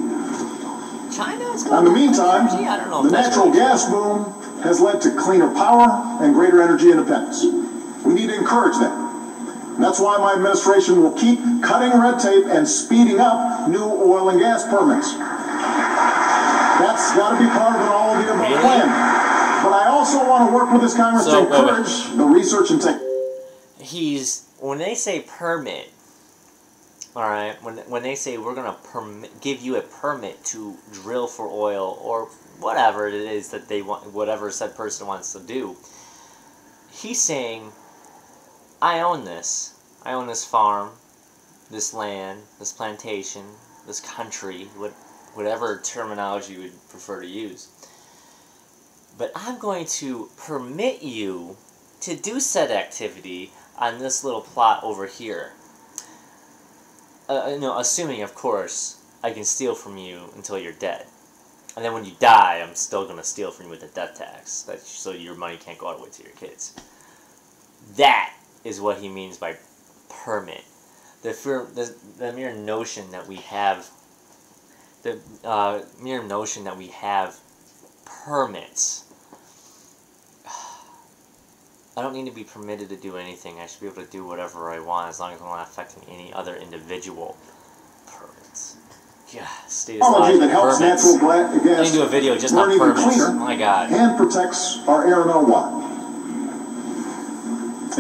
China's In the meantime, the natural gas boom has led to cleaner power and greater energy independence. We need to encourage that. And that's why my administration will keep cutting red tape and speeding up new oil and gas permits. That's got to be part of an all-of-the-above plan. But I also want to work with this Congress to encourage the research and tech. When they say permit, all right, when they say we're going to give you a permit to drill for oil or whatever it is that they want, whatever said person wants to do, he's saying, I own this. I own this farm, this land, this plantation, this country, whatever terminology you would prefer to use. But I'm going to permit you to do said activity on this little plot over here. Assuming, of course, I can steal from you until you're dead. And then when you die, I'm still going to steal from you with a death tax, so your money can't go all the way to your kids. That is what he means by permit. The mere notion that we have, permits. I don't need to be permitted to do anything. I should be able to do whatever I want as long as I'm not affecting any other individual. Permits. Yeah, state Technology that helps natural gas I'm going to do a video just on permits. Cleaner, my God. And protects our air and our water.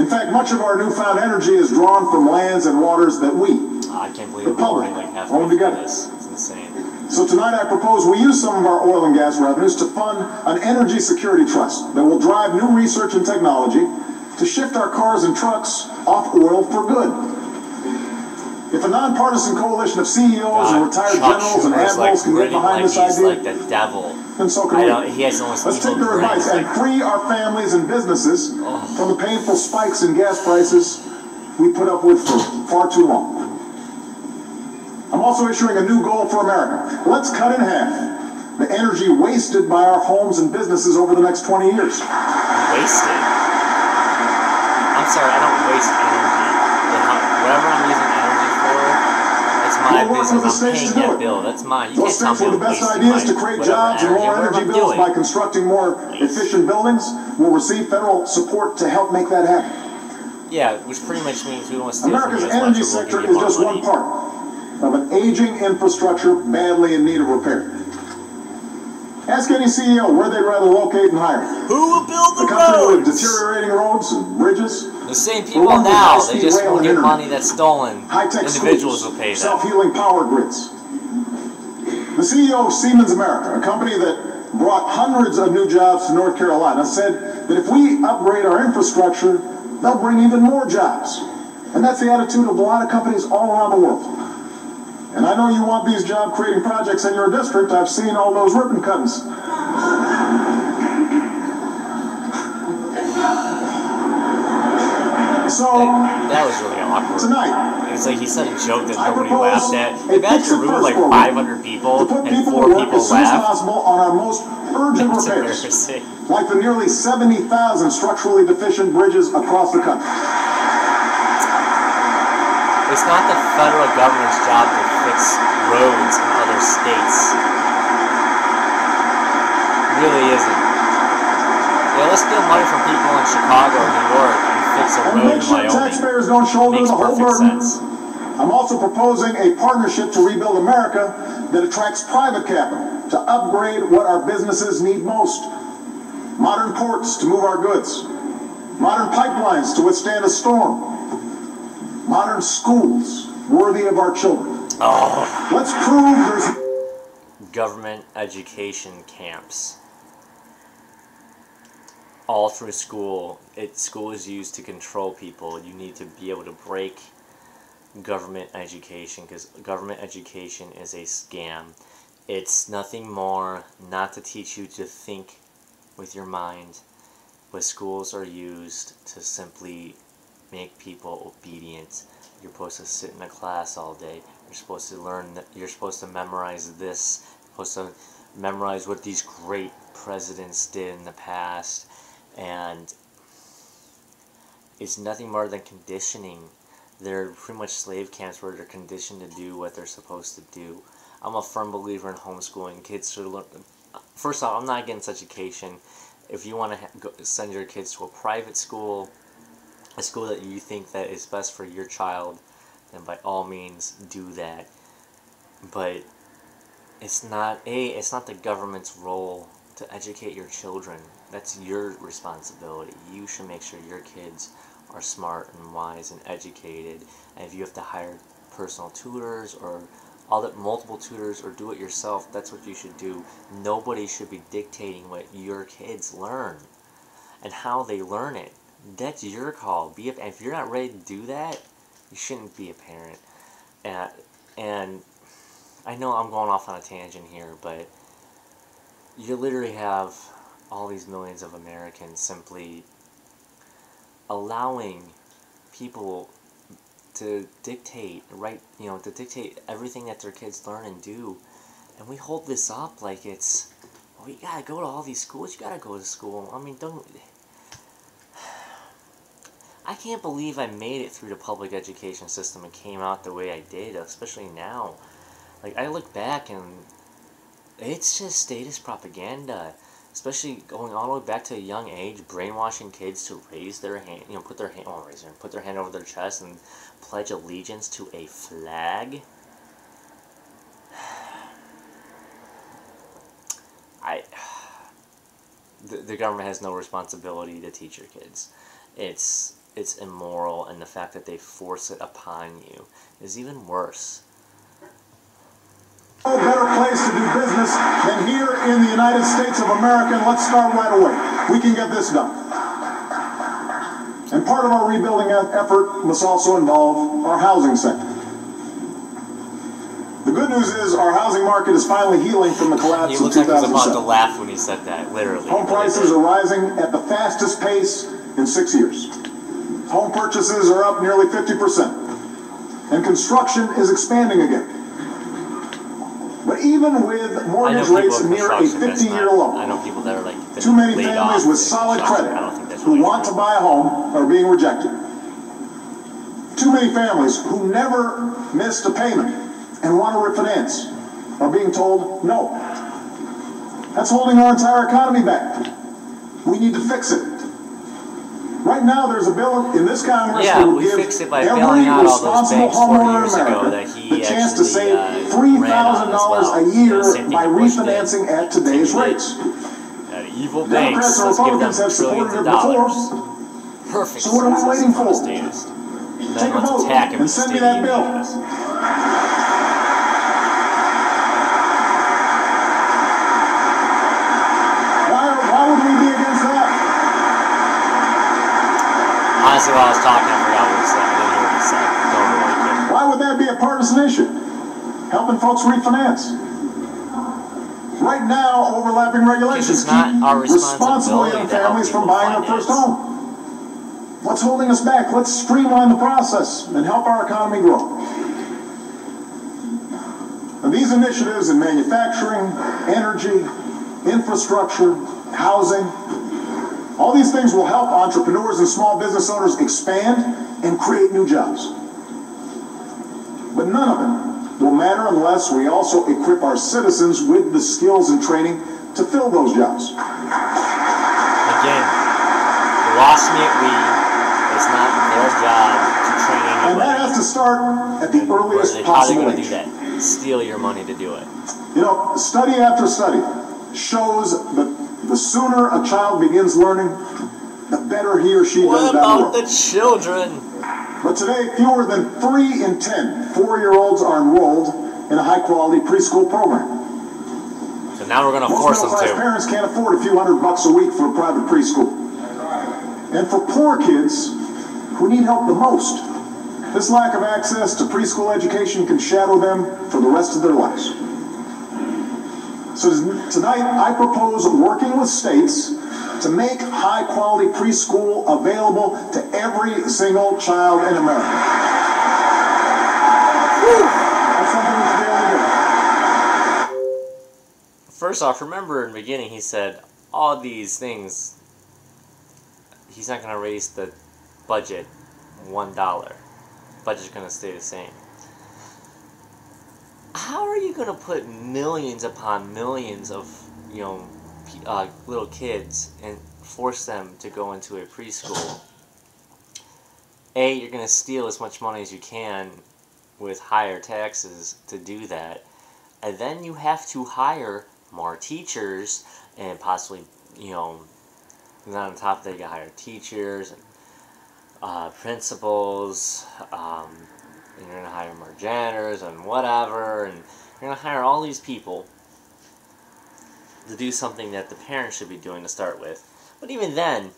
In fact, much of our newfound energy is drawn from lands and waters that we, I can't believe the public, own together. It's insane. So tonight I propose we use some of our oil and gas revenues to fund an energy security trust that will drive new research and technology to shift our cars and trucks off oil for good. If a nonpartisan coalition of CEOs and retired generals and admirals can get behind this idea, like the devil. Then so can we. He has almost Let's take their advice and free our families and businesses from the painful spikes in gas prices we put up with for far too long. I'm also issuing a new goal for America. Let's cut in half the energy wasted by our homes and businesses over the next 20 years. Wasted? I'm sorry, I don't waste energy. Whatever I'm using energy for, it's my business. I'm paying that bill. That's mine. You can't tell me the best ideas to create jobs and lower energy bills by constructing more efficient buildings will receive federal support to help make that happen. Yeah, which pretty much means we won't steal from you as much. America's energy sector is just one part of an aging infrastructure badly in need of repair. Ask any CEO where they'd rather locate and hire. Who will build the roads? A country with deteriorating roads and bridges. The same people now, they just won't get money that's stolen. Individuals will pay that. Self-healing power grids. The CEO of Siemens America, a company that brought hundreds of new jobs to North Carolina, said that if we upgrade our infrastructure, they'll bring even more jobs. And that's the attitude of a lot of companies all around the world. And I know you want these job-creating projects in your district. I've seen all those ribbon cuttings. So, that was really awkward. Tonight, it's like he said a joke that nobody laughed at. Imagine a room with like 500 people and 4 people laugh. On our most urgent repairs, like the nearly 70,000 structurally deficient bridges across the country. It's not the federal government's job to fix roads in other states. It really isn't. Yeah, let's steal money from people in Chicago or New York and fix a road in Wyoming. Taxpayers don't shoulder the whole burden. I'm also proposing a partnership to rebuild America that attracts private capital to upgrade what our businesses need most. Modern ports to move our goods. Modern pipelines to withstand a storm. Modern schools worthy of our children. Let's prove there's government education camps. All through school. School is used to control people. You need to be able to break government education because government education is a scam. It's nothing more not to teach you to think with your mind but schools are used to simply make people obedient. You're supposed to sit in a class all day. You're supposed to learn. You're supposed to memorize this. You're supposed to memorize what these great presidents did in the past, and it's nothing more than conditioning. They're pretty much slave camps where they're conditioned to do what they're supposed to do. I'm a firm believer in homeschooling. Kids should learn. First off, I'm not against education. If you want to send your kids to a private school, a school that you think that is best for your child, then by all means do that. But it's not the government's role to educate your children. That's your responsibility. You should make sure your kids are smart and wise and educated. And if you have to hire personal tutors or multiple tutors or do it yourself, that's what you should do. Nobody should be dictating what your kids learn and how they learn it. That's your call. If you're not ready to do that, you shouldn't be a parent. And I know I'm going off on a tangent here, but you literally have all these millions of Americans simply allowing people to dictate, to dictate everything that their kids learn and do. And we hold this up like it's, well, you gotta go to all these schools, you gotta go to school. I mean, I can't believe I made it through the public education system and came out the way I did, especially now. Like, I look back and it's just status propaganda. Especially going all the way back to a young age, brainwashing kids to raise their hand, put their hand over their chest and pledge allegiance to a flag. The government has no responsibility to teach your kids. It's immoral, and the fact that they force it upon you is even worse. No better place to do business than here in the United States of America, and let's start right away. We can get this done. And part of our rebuilding effort must also involve our housing sector. The good news is our housing market is finally healing from the collapse of 2007. He looked like he was about to laugh when he said that, literally. Home prices are rising at the fastest pace in 6 years. Home purchases are up nearly 50%. And construction is expanding again. But even with mortgage rates near a 50-year low, I know people that are like too many families with solid credit who want to buy a home are being rejected. Too many families who never missed a payment and want to refinance are being told no. That's holding our entire economy back. We need to fix it. Right now, there's a bill in this Congress that will give every responsible homeowner in America the chance to save $3,000 a year by refinancing at today's rates. Evil Democrats and Republicans have supported it before. Perfect. So what are we waiting for? Take a vote and send me that bill. Why would we be against that? Honestly, while I was talking, I forgot what he said. I didn't hear what he said. Don't really care. Why would that be a partisan issue? Helping folks refinance. Right now, overlapping regulations keep responsible young families from buying their first home. What's holding us back? Let's streamline the process and help our economy grow. And these initiatives in manufacturing, energy, infrastructure, housing, all these things will help entrepreneurs and small business owners expand and create new jobs. But none of it will matter unless we also equip our citizens with the skills and training to fill those jobs. Again, you lost me at Lee. It's not their job to train anybody. And that has to start at the earliest possible age. How are they going to do that? Steal your money to do it. You know, study after study shows that the sooner a child begins learning, the better he or she does down the road. What about the children? But today, fewer than 3 in 10 4-year-olds are enrolled in a high-quality preschool program. So now we're going to force them to. Most parents can't afford a few $100 a week for a private preschool. And for poor kids who need help the most, this lack of access to preschool education can shadow them for the rest of their lives. So tonight, I propose working with states to make high-quality preschool available to every single child in America. That's something we should be able to do. First off, remember in the beginning he said all these things, he's not going to raise the budget $1. Budget's going to stay the same. How are you going to put millions upon millions of, little kids and force them to go into a preschool? A, you're going to steal as much money as you can with higher taxes to do that. And then you have to hire more teachers and possibly, and on top of that you got to hire teachers and principals, and you're going to hire more janitors and whatever, and you're going to hire all these people to do something that the parents should be doing to start with. But even then,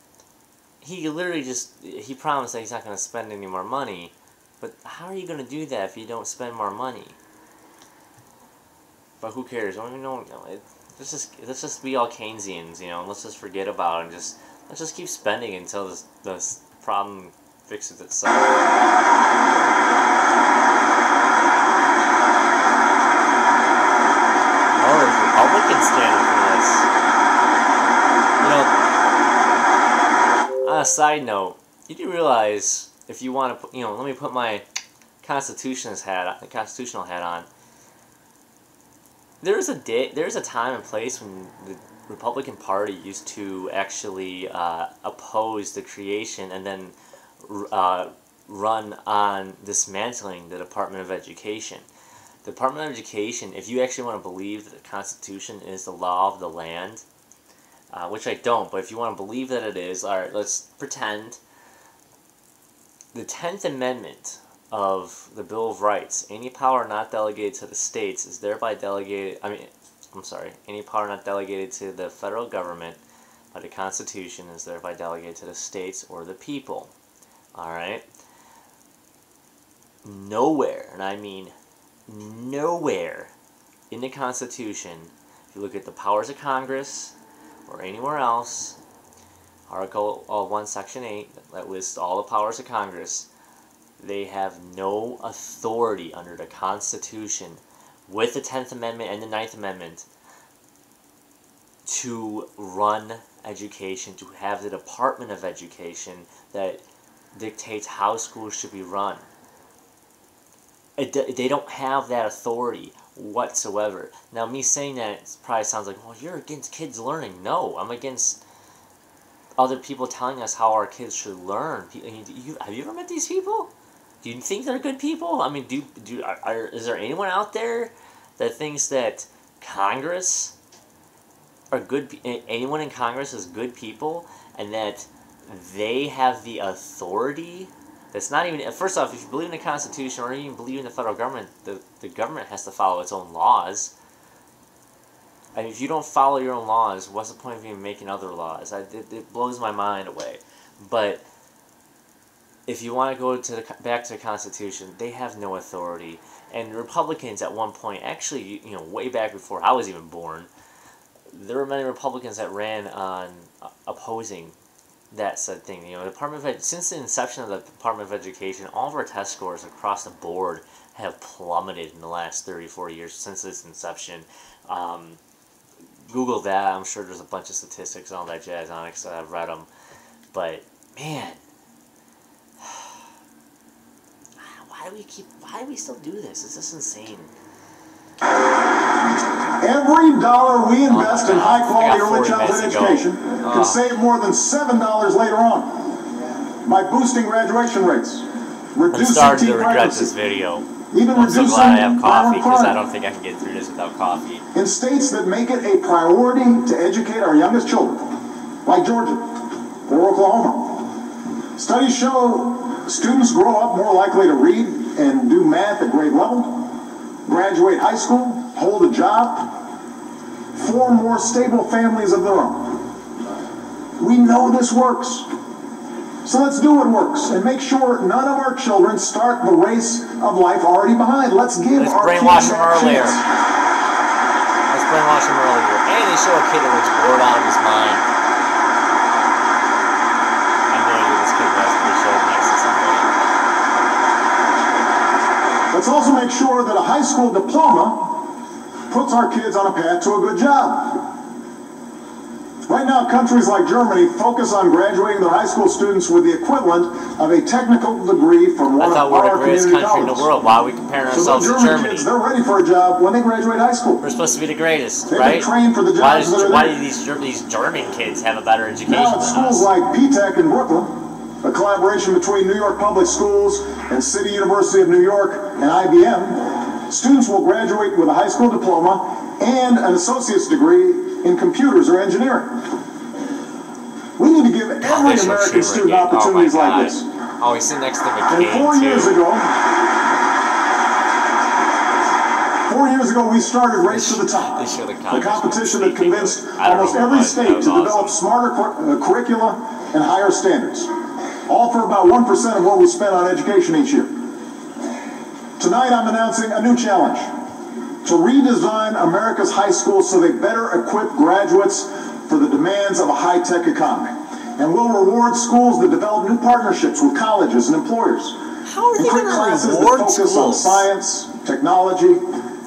he literally he promised that he's not going to spend any more money. But how are you going to do that if you don't spend more money? But who cares? I don't even know. Let's just be all Keynesians, let's just forget about it and let's just keep spending until this problem fixes itself. Oh, there's Republicans standing for this. On a side note, you do realize if you want to put, let me put my constitutional hat on. There's a time and place when the Republican Party used to actually oppose the creation and then run on dismantling the Department of Education. The Department of Education, if you actually want to believe that the Constitution is the law of the land, which I don't, but if you want to believe that it is, alright, let's pretend. The 10th Amendment of the Bill of Rights, any power not delegated to the states is thereby delegated, any power not delegated to the federal government by the Constitution is thereby delegated to the states or the people. Alright? Nowhere, and I mean nowhere in the Constitution, if you look at the powers of Congress or anywhere else, Article 1, Section 8, that lists all the powers of Congress, they have no authority under the Constitution with the 10th Amendment and the 9th Amendment to run education, to have the Department of Education that dictates how schools should be run. They don't have that authority whatsoever. Now, me saying that probably sounds like, well, you're against kids learning. No, I'm against other people telling us how our kids should learn. Have you ever met these people? Do you think they're good people? I mean, is there anyone out there that thinks that Congress are good? Anyone in Congress is good people, and that they have the authority? That's not even. First off, if you believe in the Constitution or even believe in the federal government, the government has to follow its own laws. I mean, if you don't follow your own laws, what's the point of even making other laws? It blows my mind away. But if you want to go back to the Constitution, they have no authority. And Republicans at one point, actually, way back before I was even born, there were many Republicans that ran on opposing that said thing. Since the inception of the Department of Education, all of our test scores across the board have plummeted in the last 30-40 years since its inception. Google that. I'm sure there's a bunch of statistics and all that jazz on it because I've read them. But man, why do we still do this? It's just insane. Every dollar we invest in high-quality early childhood education can save more than $7 later on by boosting graduation rates, reducing I'm starting to teen regret pregnancy, this video. even I'm so reducing glad I have coffee because I crime. don't think I can get through this without coffee. In states that make it a priority to educate our youngest children, like Georgia or Oklahoma, studies show students grow up more likely to read and do math at grade level, graduate high school, hold a job, form more stable families of their own. We know this works. So let's do what works and make sure none of our children start the race of life already behind. Let's give our brainwash kids them that earlier. chance. Let's brainwash them earlier. And they show a kid that looks bored out of his mind. Let's also make sure that a high school diploma puts our kids on a path to a good job. Right now, countries like Germany focus on graduating their high school students with the equivalent of a technical degree from one of our we're the greatest community country in the colleges. world. Why are we comparing ourselves So to the German Germany? kids, they're ready for a job when they graduate high school. We're supposed to be the greatest, They've right? been trained for the jobs that are Why there. do these German kids have a better education Now, at than schools us? like P-TECH in Brooklyn, a collaboration between New York Public Schools and City University of New York and IBM, students will graduate with a high school diploma and an associate's degree in computers or engineering. We need to give every American student opportunities like this. Oh, he's sitting next to And McCain, 4 years too. ago, 4 years ago, we started Race to the Top, the competition that convinced almost every state to develop smarter curricula and higher standards, all for about 1% of what we spend on education each year. Tonight, I'm announcing a new challenge: to redesign America's high schools so they better equip graduates for the demands of a high-tech economy. And we'll reward schools that develop new partnerships with colleges and employers. How are And they create going classes to that reward focus on schools? science, technology,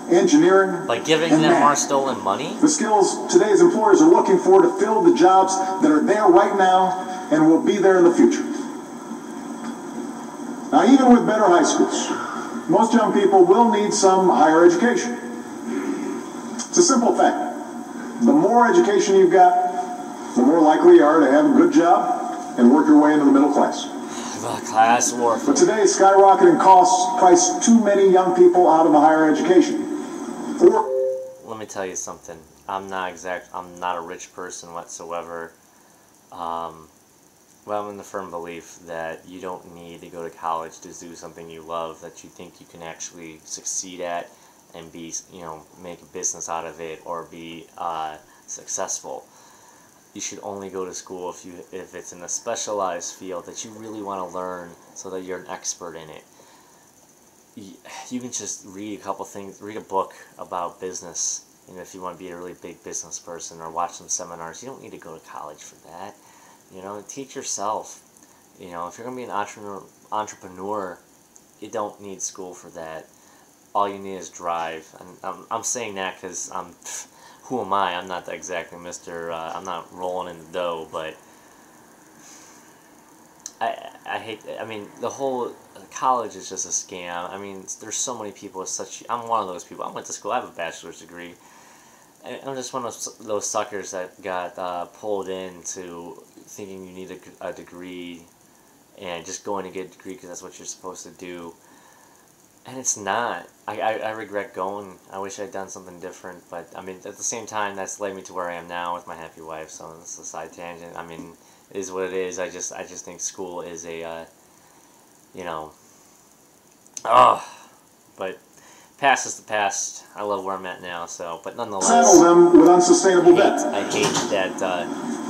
engineering, By giving and them math. more stolen money? The skills today's employers are looking for to fill the jobs that are there right now and will be there in the future. Now, even with better high schools, most young people will need some higher education. It's a simple fact. The more education you've got, the more likely you are to have a good job and work your way into the middle class. The class warfare. But today, skyrocketing costs price too many young people out of a higher education. Let me tell you something. I'm not a rich person whatsoever. Well, I'm in the firm belief that you don't need to go to college to do something you love, that you think you can actually succeed at and be, make a business out of it or be successful. You should only go to school if it's in a specialized field that you really want to learn so that you're an expert in it. You can just read a couple things, read a book about business, if you want to be a really big business person, or watch some seminars. You don't need to go to college for that. Teach yourself. If you're going to be an entrepreneur, you don't need school for that. All you need is drive. And I'm saying that because who am I? I'm not exactly Mr. I'm not rolling in the dough, but I hate. The whole college is just a scam. There's so many people with such. I'm one of those people. I went to school. I have a bachelor's degree. I'm just one of those suckers that got pulled into thinking you need a degree and just going to get a degree because that's what you're supposed to do. And it's not. I regret going. I wish I'd done something different. But, at the same time, that's led me to where I am now with my happy wife. So it's a side tangent. It is what it is. I just think school is a, but past is the past. I love where I'm at now. So, but nonetheless, saddle them with unsustainable debt. I hate that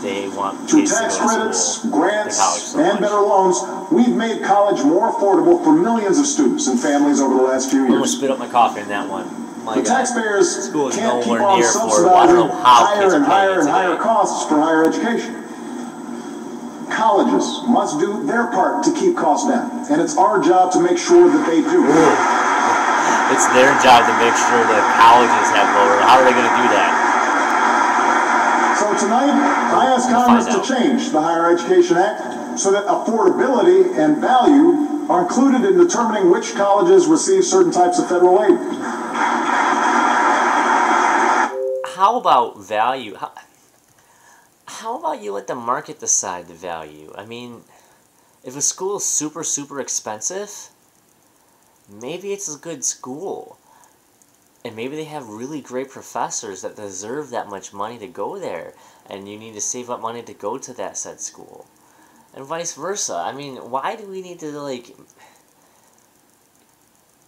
they want Through kids to tax go to credits, school, grants, to college so and much. better loans, we've made college more affordable for millions of students and families over the last few I almost years. spit up my coffee in that one. My The God. taxpayers School is can't keep nowhere on near affordable. I subsidizing don't know how higher kids are and paying higher it and higher today. costs for higher education. Colleges must do their part to keep costs down, and it's our job to make sure that they do. It's their job to make sure that colleges have lower. How are they going to do that? So tonight, I ask We'll Congress find to out. change the Higher Education Act so that affordability and value are included in determining which colleges receive certain types of federal aid. How about value? How about you let the market decide the value? If a school is super, super expensive, maybe it's a good school. And maybe they have really great professors that deserve that much money to go there. And you need to save up money to go to that said school. And vice versa. Why do we need to,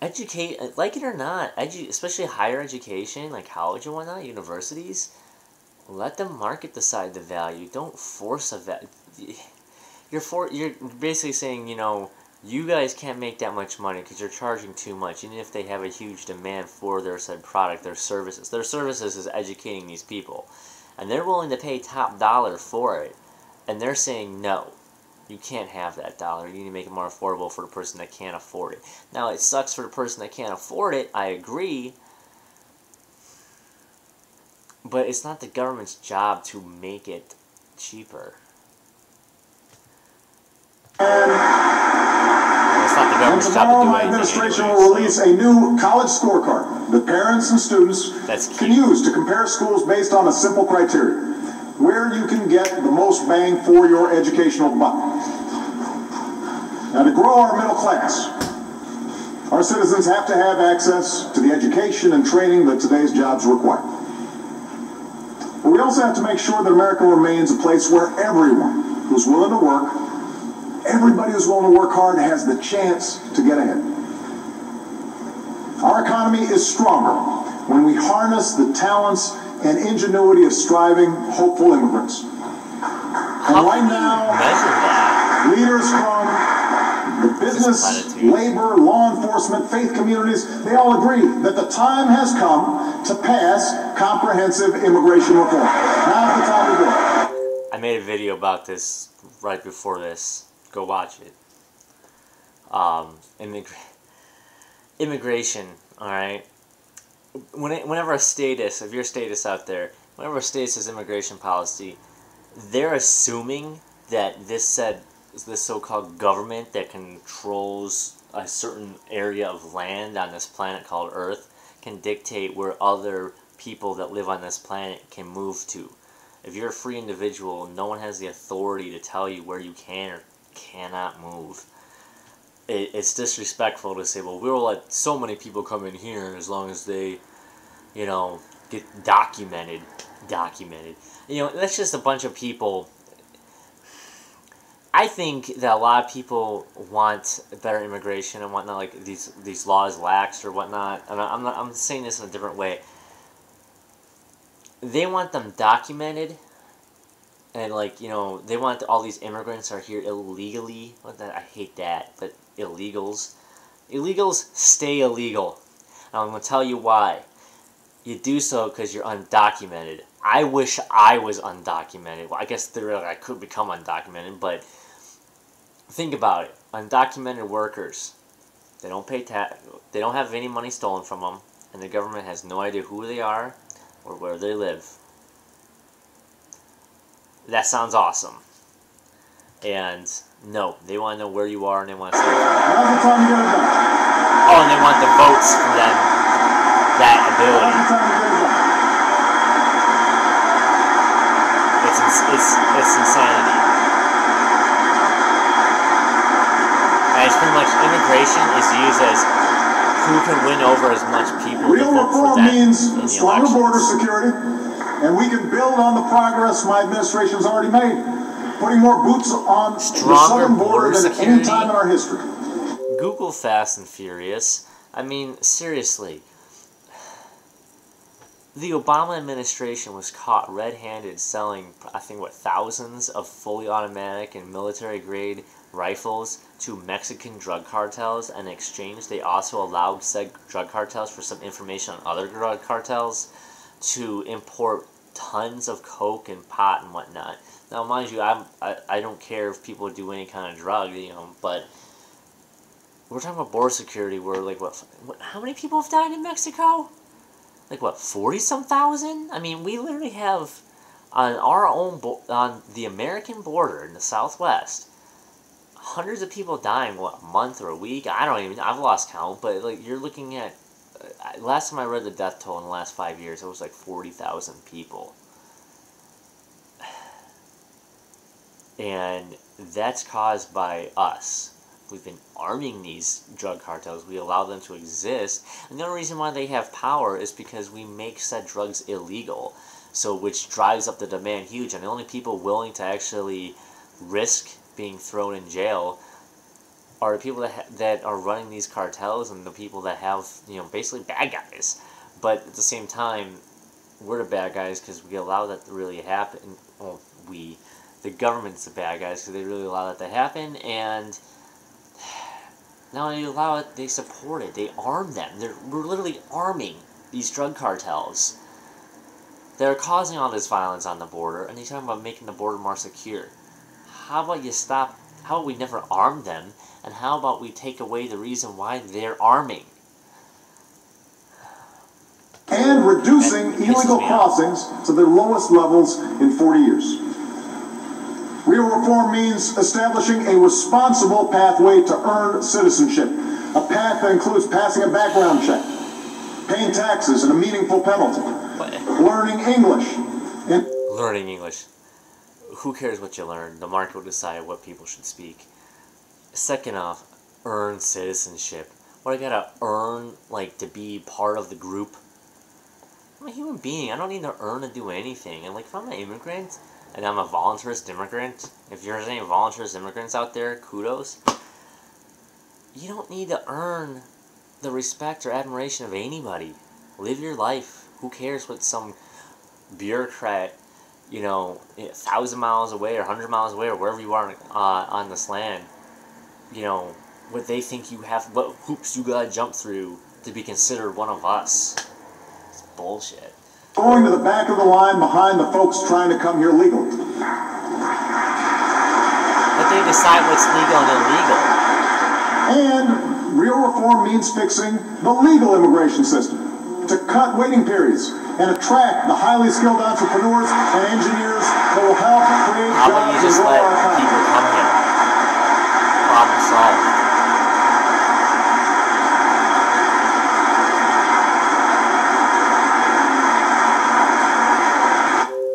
educate, like it or not, especially higher education, like college and whatnot, universities, let the market decide the value. Don't force a value. You're basically saying, you guys can't make that much money because you're charging too much, even if they have a huge demand for their said product, their services. Their services is educating these people. And they're willing to pay top dollar for it. And they're saying no. You can't have that dollar. You need to make it more affordable for the person that can't afford it. Now, it sucks for the person that can't afford it, I agree, but it's not the government's job to make it cheaper. It's not the government's job to do my anything administration anyway, will release a new college scorecard that parents and students can use to compare schools based on a simple criteria: where you can get the most bang for your educational buck. Now, to grow our middle class, our citizens have to have access to the education and training that today's jobs require. But we also have to make sure that America remains a place where everyone who's willing to work, everybody who's willing to work hard, has the chance to get ahead. Our economy is stronger when we harness the talents and ingenuity of striving, hopeful immigrants. And right now, leaders from the business, labor, law enforcement, faith communities, they all agree that the time has come to pass comprehensive immigration reform. Now's the time to do it. I made a video about this right before this. Go watch it. Immigration, alright? Whenever a status, if you're a status out there, whenever a state says immigration policy, they're assuming that this so-called government that controls a certain area of land on this planet called Earth can dictate where other people that live on this planet can move to. If you're a free individual, no one has the authority to tell you where you can or cannot move. It's disrespectful to say, well, we'll let so many people come in here as long as they, get documented. That's just a bunch of people. I think that a lot of people want better immigration and whatnot, like these laws laxed or whatnot. And I'm saying this in a different way. They want them documented, and they want all these immigrants are here illegally. I hate that, but illegals stay illegal. And I'm gonna tell you why. You do so because you're undocumented. I wish I was undocumented. Well, I guess theoretically I could become undocumented, but think about it. Undocumented workers, they don't pay tax. They don't have any money stolen from them, and the government has no idea who they are or where they live. That sounds awesome. And no, they want to know where you are and they want to stay. Oh, and they want the votes for them. That ability. It's insanity. And it's pretty much immigration is used as who can win over as much people to vote for them means in the stronger elections. Border security, and we can build on the progress my administration has already made, putting more boots on the southern border than at any time in our history. Google Fast and Furious. I mean, seriously. The Obama administration was caught red-handed selling, I think, thousands of fully automatic and military-grade rifles to Mexican drug cartels, and in exchange they also allowed said drug cartels for some information on other drug cartels to import tons of coke and pot and whatnot. Now, mind you, I don't care if people do any kind of drug, but we're talking about border security where, how many people have died in Mexico? 40-some thousand? I mean, we literally have, on our own, on the American border in the Southwest, hundreds of people dying, a month or a week? I've lost count, but, you're looking at, last time I read the death toll in the last 5 years, it was 40,000 people. And that's caused by us. We've been arming these drug cartels. We allow them to exist. And the only reason why they have power is because we make said drugs illegal. So, which drives up the demand huge. And the only people willing to actually risk being thrown in jail are the people that are running these cartels and the people that have, basically bad guys. But at the same time, we're the bad guys because we allow that to really happen. Well, the government's the bad guys because they really allow that to happen. And not only allow it, they support it. They arm them. We're literally arming these drug cartels. They're causing all this violence on the border, and you're talking about making the border more secure. How about you stop How about we never arm them? And how about we take away the reason why they're arming? And reducing illegal crossings to their lowest levels in 40 years. Real reform means establishing a responsible pathway to earn citizenship. A path that includes passing a background check, paying taxes and a meaningful penalty, learning English. Learning English. Who cares what you learn? The market will decide what people should speak. Second off, earn citizenship. What, I gotta earn, like, to be part of the group? I'm a human being. I don't need to earn to do anything. And, like, if I'm an immigrant, and I'm a voluntarist immigrant, if there's any voluntarist immigrants out there, kudos. You don't need to earn the respect or admiration of anybody. Live your life. Who cares what some bureaucrat, 1,000 miles away or 100 miles away or wherever you are on this land, what they think you have, what hoops you gotta jump through to be considered one of us. It's bullshit. Going to the back of the line behind the folks trying to come here legally. But they decide what's legal and illegal. And real reform means fixing the legal immigration system to cut waiting periods and attract the highly skilled entrepreneurs and engineers that will help create jobs. How about you just let people come here? Problem solved.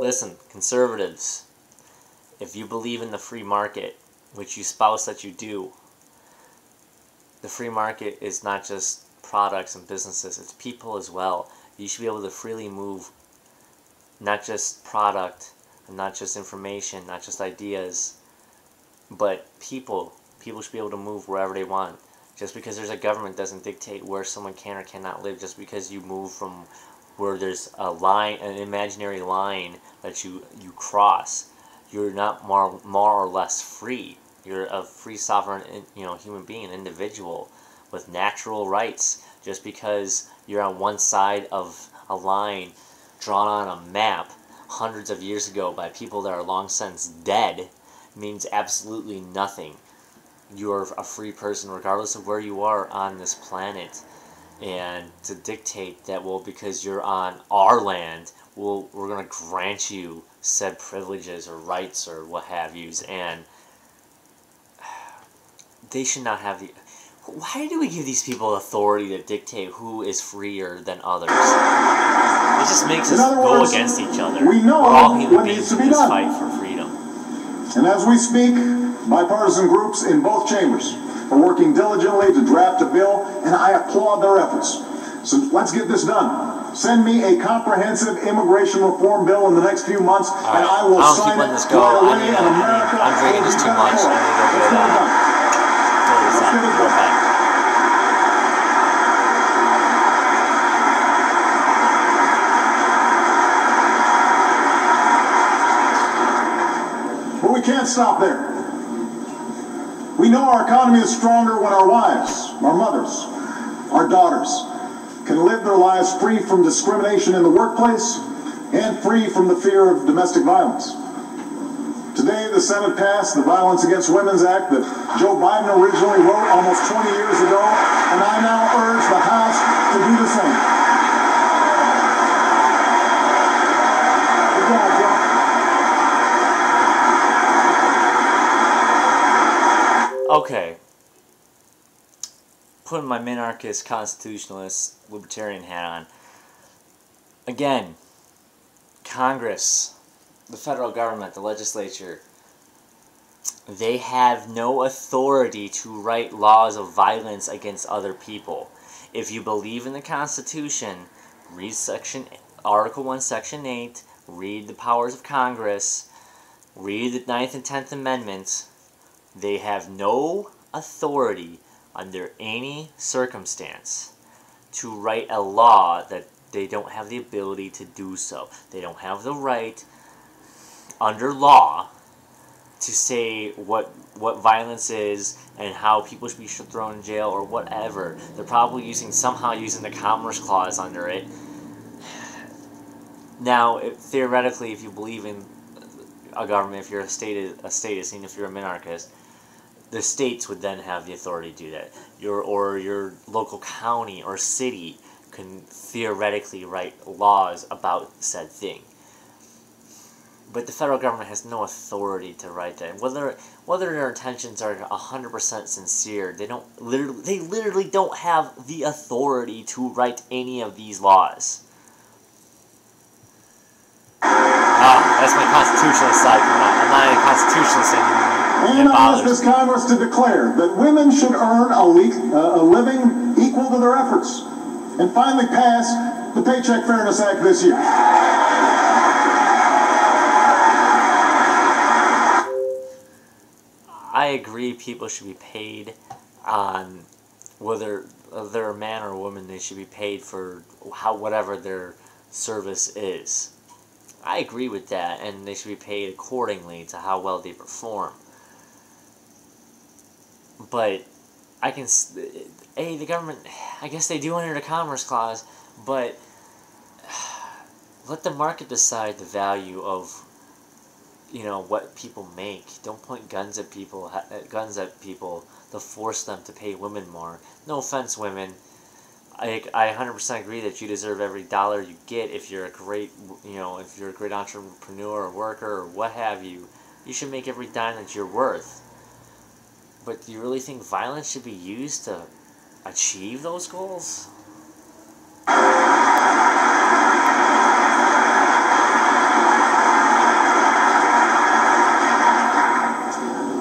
Listen, conservatives, if you believe in the free market, which you spouse that you do, the free market is not just products and businesses, it's people as well. You should be able to freely move not just product, and not just information, not just ideas, but people. People should be able to move wherever they want. Just because there's a government doesn't dictate where someone can or cannot live. Just because you move from where there's a line, an imaginary line that you cross, you're not more or less free. You're a free, sovereign, human being, an individual with natural rights. Just because you're on one side of a line drawn on a map hundreds of years ago by people that are long since dead means absolutely nothing. You are a free person regardless of where you are on this planet. And to dictate that, well, because you're on our land, we're going to grant you said privileges or rights or what have yous, and they should not have the... Why do we give these people authority to dictate who is freer than others? It just makes us go against each other. We know we're all human what beings needs to in be this done. fight for freedom. And as we speak, bipartisan groups in both chambers are working diligently to draft a bill, and I applaud their efforts. So let's get this done. Send me a comprehensive immigration reform bill in the next few months, and I will sign it right away, and America I'm drinking this too much. I need to go get back. But we can't stop there. We know our economy is stronger when our wives, our mothers, our daughters can live their lives free from discrimination in the workplace and free from the fear of domestic violence. Today, the Senate passed the Violence Against Women's Act that Joe Biden originally wrote almost 20 years ago, and I now urge the House to do the same. Good job, Joe. Okay. Putting my minarchist, constitutionalist, libertarian hat on. Again, Congress, the federal government, the legislature, they have no authority to write laws of violence against other people. If you believe in the Constitution, read Article 1, Section 8, read the powers of Congress, read the 9th and 10th Amendments. They have no authority under any circumstance to write a law that they don't have the ability to do so. They don't have the right under law to say what violence is and how people should be thrown in jail or whatever. They're probably somehow using the Commerce Clause under it. Now, theoretically, if you believe in a government, if you're a statist, even if you're a minarchist, the states would then have the authority to do that. Your local county or city can theoretically write laws about said thing. But the federal government has no authority to write that. Whether their intentions are 100% sincere, they literally don't have the authority to write any of these laws. That's my constitutionalist side coming out. I'm not a constitutionalist anymore. And I ask this Congress to declare that women should earn a living equal to their efforts, and finally pass the Paycheck Fairness Act this year. I agree people should be paid on whether they're a man or a woman. They should be paid for whatever their service is. I agree with that, and they should be paid accordingly to how well they perform. But the government, I guess they do under the Commerce Clause, but let the market decide the value of, what people make. Don't point guns at people to force them to pay women more. No offense, women. I 100% agree that you deserve every dollar you get if you're a great, if you're a great entrepreneur or worker or what have you. You should make every dime that you're worth. But do you really think violence should be used to achieve those goals?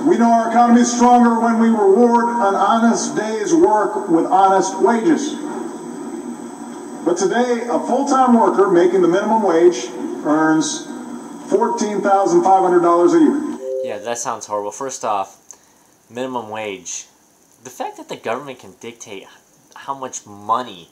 We know our economy is stronger when we reward an honest day's work with honest wages. But today, a full-time worker making the minimum wage earns $14,500 a year. Yeah, that sounds horrible. First off, minimum wage. The fact that the government can dictate how much money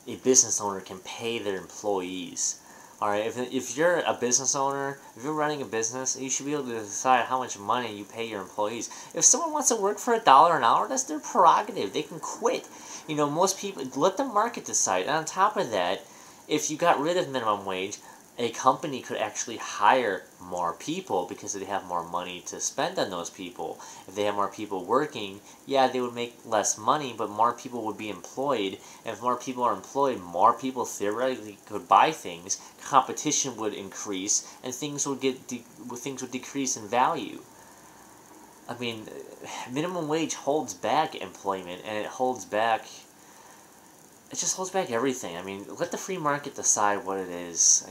a business owner can pay their employees. Alright, if you're a business owner, if you're running a business, you should be able to decide how much money you pay your employees. If someone wants to work for $1 an hour, that's their prerogative. They can quit. Most people, let the market decide. And on top of that, if you got rid of minimum wage, a company could actually hire more people because they have more money to spend on those people. If they have more people working, yeah, they would make less money, but more people would be employed. And if more people are employed, more people theoretically could buy things. Competition would increase, and things would decrease in value. I mean, minimum wage holds back employment, and it just holds back everything. I mean, let the free market decide what it is.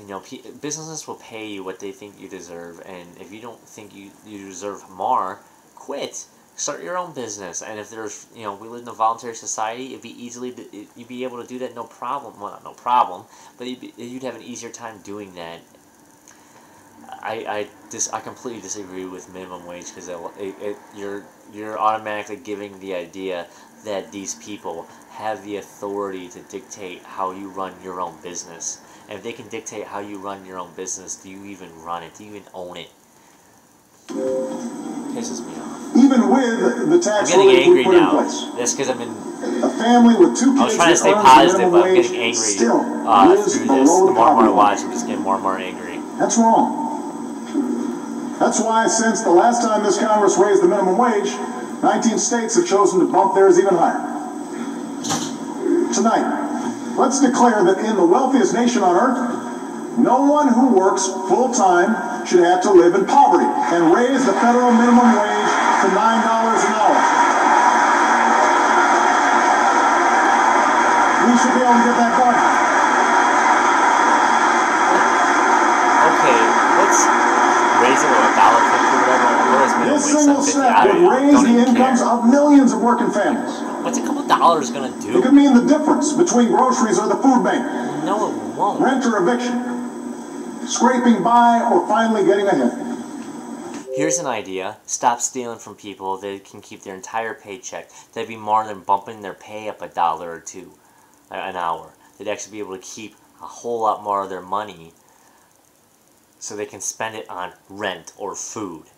Businesses will pay you what they think you deserve, and if you don't think you deserve more, quit. Start your own business. And if there's, we live in a voluntary society, you'd be able to do that no problem. Well, not no problem, but you'd have an easier time doing that. I completely disagree with minimum wage because you're automatically giving the idea that these people have the authority to dictate how you run your own business. And if they can dictate how you run your own business, do you even run it? Do you even own it? Pisses me off. Even with the tax I'm getting angry put in now. place. That's because I'm in... A family with 2 kids I was trying to stay positive, but I'm getting angry through this. The more and more I watch, I'm just getting more and more angry. That's wrong. That's why since the last time this Congress raised the minimum wage, 19 states have chosen to bump theirs even higher. Tonight, let's declare that in the wealthiest nation on earth, no one who works full-time should have to live in poverty, and raise the federal minimum wage to $9 an hour. We should be able to get that done. Okay, let's raise it to $1.50 or whatever. This single step would raise the incomes of millions of working families. What's a couple dollars going to do? It could mean the difference between groceries or the food bank. No, it won't. Rent or eviction. Scraping by or finally getting ahead. Here's an idea. Stop stealing from people. They can keep their entire paycheck. That'd be more than bumping their pay up $1 or $2 an hour. They'd actually be able to keep a whole lot more of their money so they can spend it on rent or food.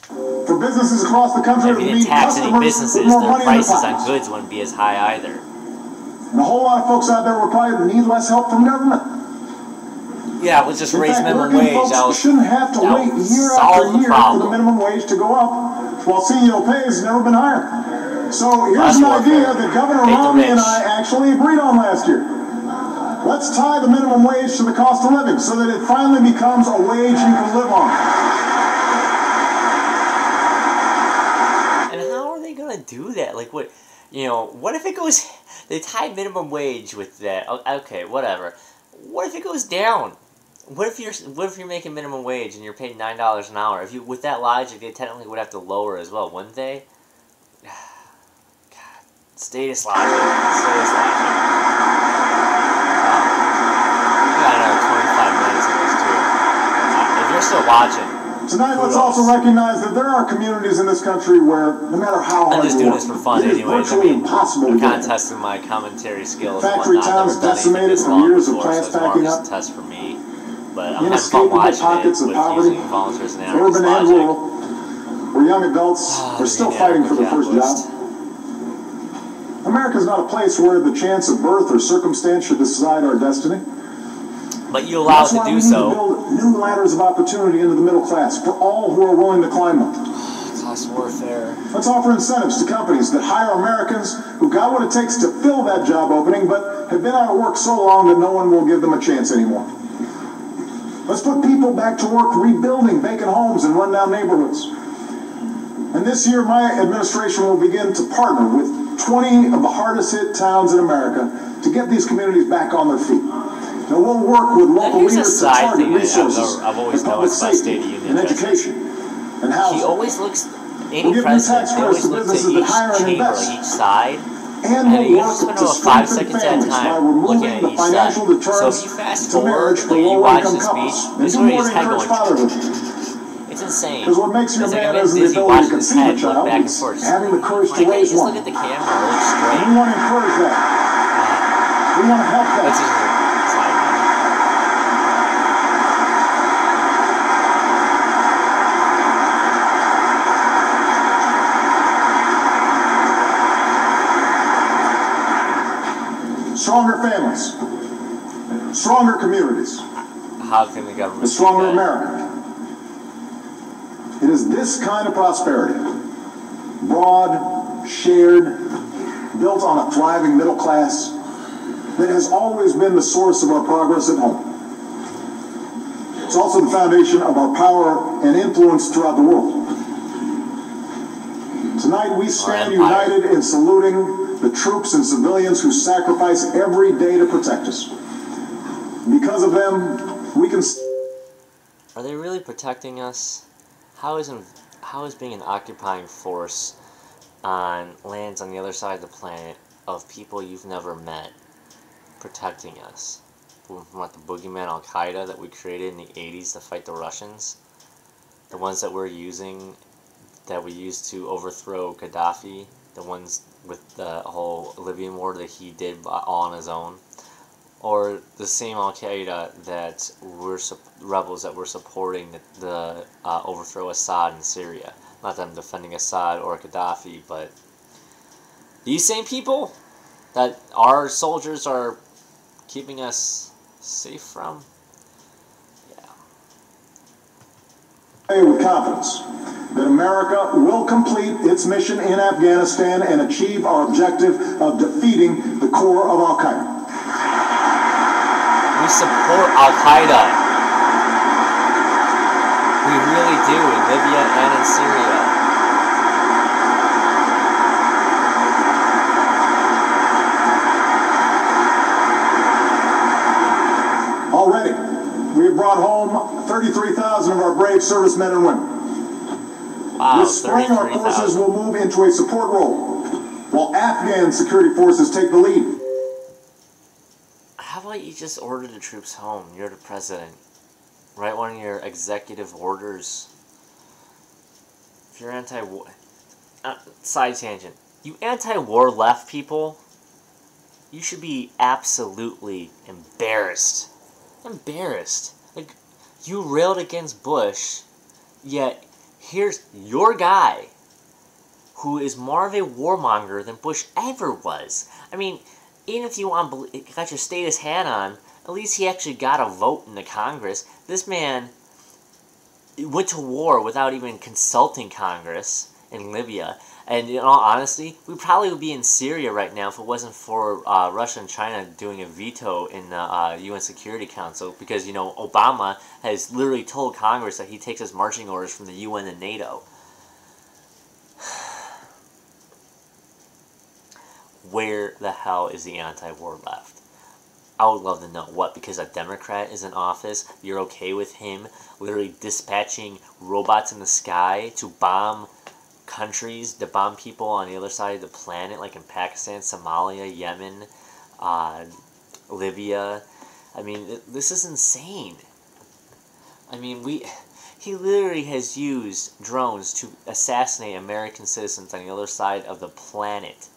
For businesses across the country, if you didn't tax any businesses, the prices on goods wouldn't be as high either. And a whole lot of folks out there will probably need less help from government. yeah, we'll just In raise fact, minimum working wage. folks shouldn't have to wait year after year for the minimum wage to go up, while CEO pay has never been higher. So here's an idea that Governor Romney and I actually agreed on last year. Let's tie the minimum wage to the cost of living so that it finally becomes a wage you can live on. And how are they going to do that? Like, what, what if it goes, they tie minimum wage with that. Okay, whatever. What if it goes down? What if you're making minimum wage and you're paid $9 an hour? With that logic, they technically would have to lower as well, wouldn't they? God, status logic. Status logic. We got another 25 minutes of this too. If you're still watching. Tonight, let's also recognize that there are communities in this country where, no matter how hard I'm just doing this for fun anyways. I mean, I'm kind of testing my commentary skills and whatnot. I've never done anything this long before, so it's more of just a test for me. But I'm having fun watching it with using voluntaryist and anarchist logic. Where young adults are still fighting for their first job. America is not a place where the chance of birth or circumstance should decide our destiny. But you allow us to do so. To build new ladders of opportunity into the middle class for all who are willing to climb them. Class warfare. Let's offer incentives to companies that hire Americans who got what it takes to fill that job opening, but have been out of work so long that no one will give them a chance anymore. Let's put people back to work rebuilding vacant homes in rundown neighborhoods. And this year, my administration will begin to partner with 20 of the hardest hit towns in America to get these communities back on their feet. Now, we'll work with local leaders to target resources I've always in public safety and education and housing. He always looks, any president, they always look to each side, and he usually spend about 5 seconds at a time looking at each side. So if you fast forward, like you watch the speech, this is where his head going. It's insane. Because what makes you a man is isn't the ability to conceive a child, back and it's forth. having the courage to raise just one. look at the camera, look straight. We want to encourage that. We want to help that. Stronger families, stronger communities, how can the government a stronger America? It is this kind of prosperity, broad, shared, built on a thriving middle class, that has always been the source of our progress at home. It's also the foundation of our power and influence throughout the world. Tonight we stand united in saluting the troops and civilians who sacrifice every day to protect us. Because of them, we can... Are they really protecting us? How is being an occupying force on lands on the other side of the planet of people you've never met protecting us? From what, the boogeyman Al-Qaeda that we created in the 80s to fight the Russians? The ones that we used to overthrow Gaddafi? The ones with the whole Libyan war that he did all on his own? Or the same Al-Qaeda that rebels that were supporting the overthrow Assad in Syria? Not that I'm defending Assad or Gaddafi, but these same people that our soldiers are keeping us safe from? Yeah. With confidence that America will complete its mission in Afghanistan and achieve our objective of defeating the core of Al-Qaeda. We support Al-Qaeda. We really do, in Libya and in Syria. Already, we have brought home 33,000 of our brave servicemen and women. Wow, this spring, our forces will move into a support role, while Afghan security forces take the lead. How about you just order the troops home? You're the president. Write one of your executive orders. If you're anti-war... side tangent. You anti-war left people, you should be absolutely embarrassed. Embarrassed. Like, you railed against Bush, yet here's your guy who is more of a warmonger than Bush ever was. I mean, even if you got your status hat on, At least he actually got a vote in the Congress. This man went to war without even consulting Congress in Libya. And in all honesty, we probably would be in Syria right now if it wasn't for Russia and China doing a veto in the UN Security Council. Because, you know, Obama has literally told Congress that he takes his marching orders from the UN and NATO. Where the hell is the anti-war left? I would love to know. What, because a Democrat is in office, you're okay with him literally dispatching robots in the sky to bomb countries, to bomb people on the other side of the planet, like in Pakistan, Somalia, Yemen, Libya? I mean, this is insane. I mean, he literally has used drones to assassinate American citizens on the other side of the planet.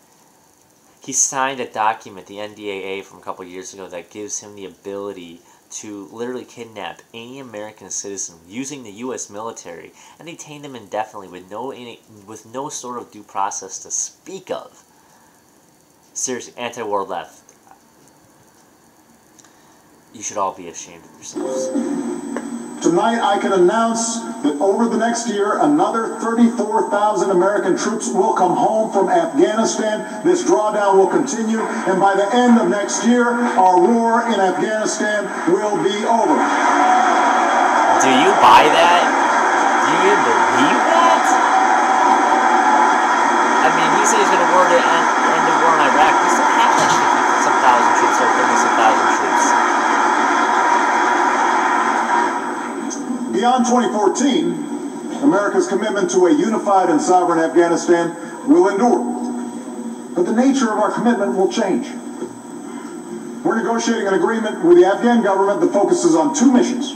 He signed a document, the NDAA, from a couple of years ago that gives him the ability to literally kidnap any American citizen using the U.S. military and detain them indefinitely with no sort of due process to speak of. Seriously, anti-war left. You should all be ashamed of yourselves. Tonight, I can announce that over the next year, another 34,000 American troops will come home from Afghanistan. This drawdown will continue, and by the end of next year, our war in Afghanistan will be over. Do you buy that? Do you even believe that? I mean, he said he's going to end the war in Iraq. We still have like 50-some thousand troops or 30-some thousand troops. Beyond 2014, America's commitment to a unified and sovereign Afghanistan will endure. But the nature of our commitment will change. We're negotiating an agreement with the Afghan government that focuses on two missions: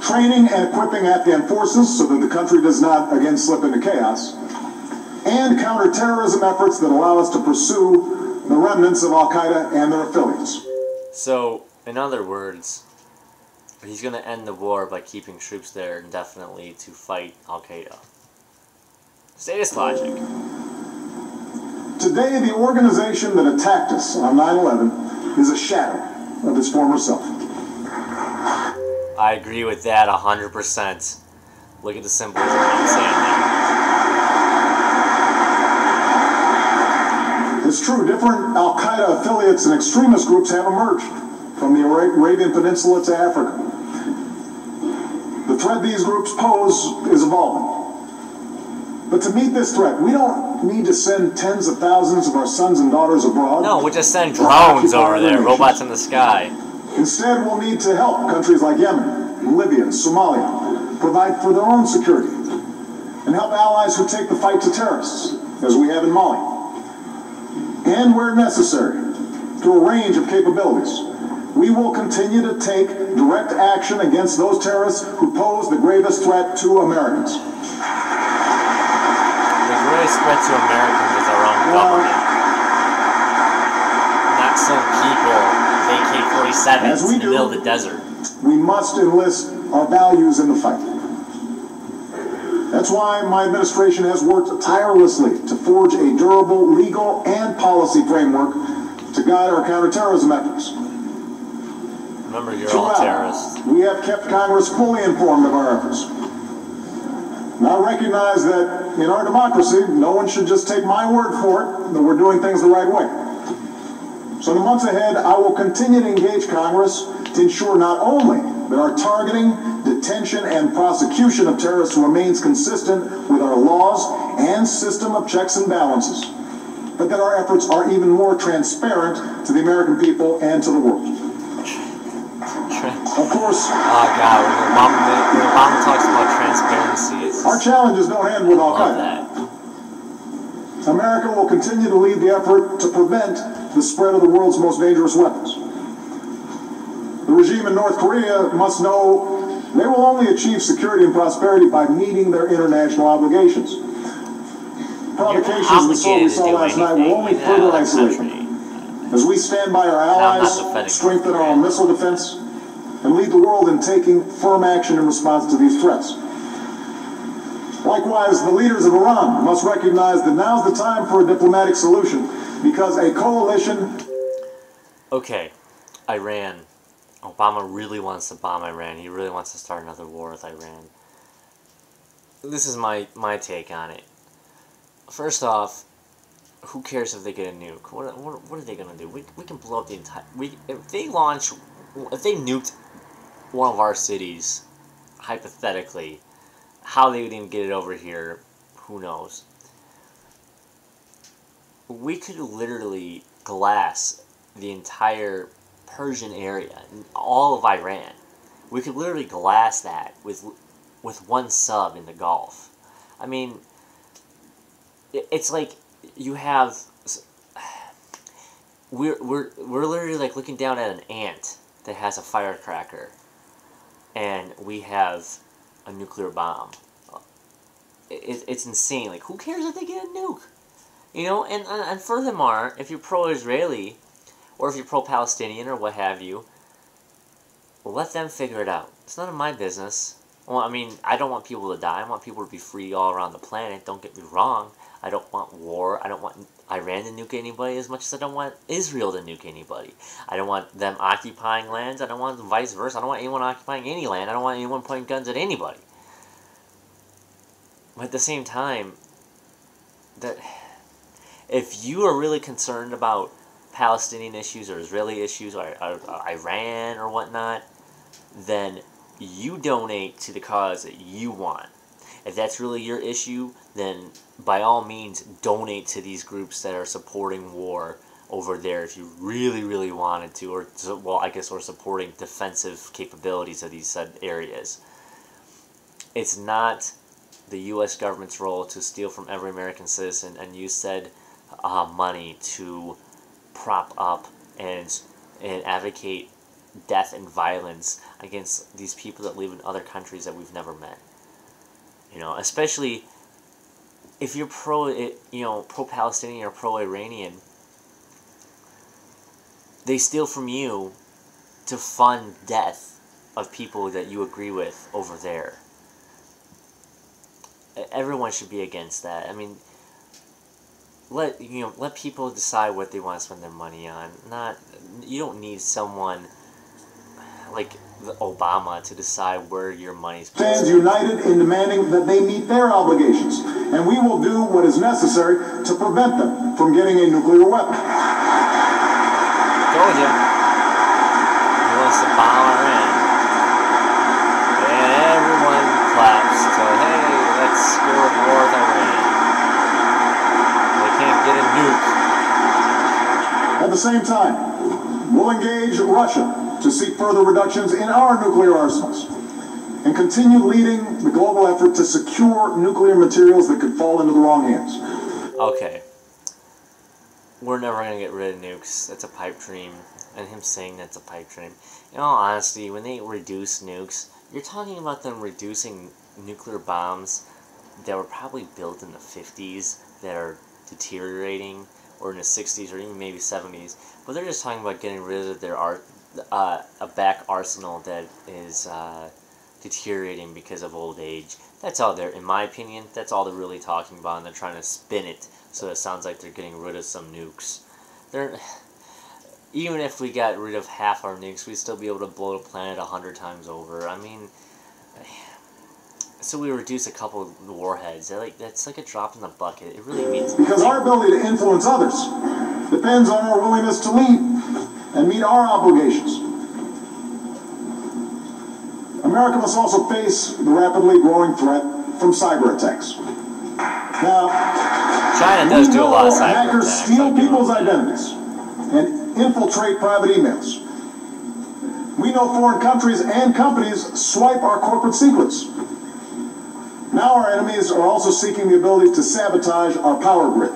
training and equipping Afghan forces so that the country does not again slip into chaos, and counterterrorism efforts that allow us to pursue the remnants of Al-Qaeda and their affiliates. So, in other words, he's going to end the war by keeping troops there indefinitely to fight Al-Qaeda. Status logic. Today, the organization that attacked us on 9/11 is a shadow of its former self. I agree with that 100%. Look at the symbolism I'm saying there. It's true, different Al-Qaeda affiliates and extremist groups have emerged from the Arabian Peninsula to Africa. The threat these groups pose is evolving. But to meet this threat, we don't need to send tens of thousands of our sons and daughters abroad. No, we'll just send drones over there, robots in the sky. Instead, we'll need to help countries like Yemen, Libya, Somalia provide for their own security, and help allies who take the fight to terrorists, as we have in Mali. And where necessary, through a range of capabilities, we will continue to take direct action against those terrorists who pose the gravest threat to Americans. The greatest threat to Americans is our own government. Not some people with AK-47s in the middle of the desert. We must enlist our values in the fight. That's why my administration has worked tirelessly to forge a durable legal and policy framework to guide our counterterrorism efforts. Remember, you're all terrorists. We have kept Congress fully informed of our efforts. Now recognize that in our democracy, no one should just take my word for it that we're doing things the right way. So in the months ahead, I will continue to engage Congress to ensure not only that our targeting, detention, and prosecution of terrorists remains consistent with our laws and system of checks and balances, but that our efforts are even more transparent to the American people and to the world. Of course, oh God, when Obama talks about transparency, our challenges don't end with Al-Qaeda. America will continue to lead the effort to prevent the spread of the world's most dangerous weapons. The regime in North Korea must know they will only achieve security and prosperity by meeting their international obligations. Provocations of the sort we saw last night will only further isolate them. As we stand by our allies, strengthen our own missile defense, and lead the world in taking firm action in response to these threats. Likewise, the leaders of Iran must recognize that now's the time for a diplomatic solution, because a coalition... Okay, Iran. Obama really wants to bomb Iran. He really wants to start another war with Iran. This is my take on it. First off, who cares if they get a nuke? What are they gonna do? We can blow up the entire. If they nuked one of our cities, hypothetically, how they would even get it over here, who knows? We could literally glass the entire Persian area, all of Iran. We could literally glass that with one sub in the Gulf. I mean, it's like you have. We're literally like looking down at an ant that has a firecracker, and we have a nuclear bomb. It's insane. Like, who cares if they get a nuke? You know, and furthermore, if you're pro-Israeli, or if you're pro-Palestinian, or what have you, let them figure it out. It's none of my business. Well, I mean, I don't want people to die. I want people to be free all around the planet. Don't get me wrong. I don't want war. I don't want Iran to nuke anybody as much as I don't want Israel to nuke anybody. I don't want them occupying lands. I don't want vice versa. I don't want anyone occupying any land. I don't want anyone pointing guns at anybody. But at the same time, that if you are really concerned about Palestinian issues or Israeli issues or Iran or whatnot, then you donate to the cause that you want. If that's really your issue, then by all means donate to these groups that are supporting war over there if you really, really wanted to, or, well, I guess, or supporting defensive capabilities of these said areas. It's not the U.S. government's role to steal from every American citizen and use said money to prop up and advocate death and violence against these people that live in other countries that we've never met. You know, especially if you're pro-Palestinian or pro-Iranian, they steal from you to fund death of people that you agree with over there. Everyone should be against that. I mean, let people decide what they want to spend their money on. You don't need someone like Obama to decide where your money's placed. Stands united in demanding that they meet their obligations, and we will do what is necessary to prevent them from getting a nuclear weapon. Told you. He wants to bomb Iran. And everyone claps to, hey, let's score a war with Iran. They can't get a nuke. At the same time, we'll engage Russia to seek further reductions in our nuclear arsenals and continue leading the global effort to secure nuclear materials that could fall into the wrong hands. Okay. We're never going to get rid of nukes. That's a pipe dream. And him saying that's a pipe dream. In all honesty, when they reduce nukes, you're talking about them reducing nuclear bombs that were probably built in the 50s that are deteriorating, or in the 60s, or even maybe 70s. But they're just talking about getting rid of their a back arsenal that is deteriorating because of old age. That's all they're, in my opinion, that's all they're really talking about, and they're trying to spin it so it sounds like they're getting rid of some nukes. Even if we got rid of half our nukes, we'd still be able to blow the planet 100 times over. I mean, so we reduce a couple of warheads. That's like a drop in the bucket. It really means nothing. Because our ability to influence others depends on our willingness to lead and meet our obligations. America must also face the rapidly growing threat from cyber attacks. Now, China does do a lot of cyber hackers attacks. steal people's identities and infiltrate private emails. We know foreign countries and companies swipe our corporate secrets. Now our enemies are also seeking the ability to sabotage our power grid,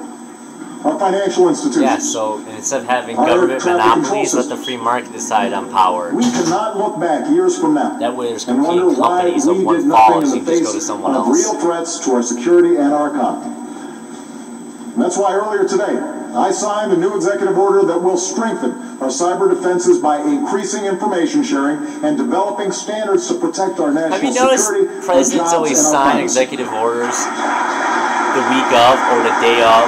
our financial institutions. Yeah, so instead of having government monopolies, let the free market decide on power. We cannot look back years from now That way there's and wonder competing why companies we of one did fall, nothing so in you the just go face to someone of else. real threats to our security and our economy. And that's why earlier today, I signed a new executive order that will strengthen our cyber defenses by increasing information sharing and developing standards to protect our national Have you noticed security. presidents always sign executive orders the week of or the day of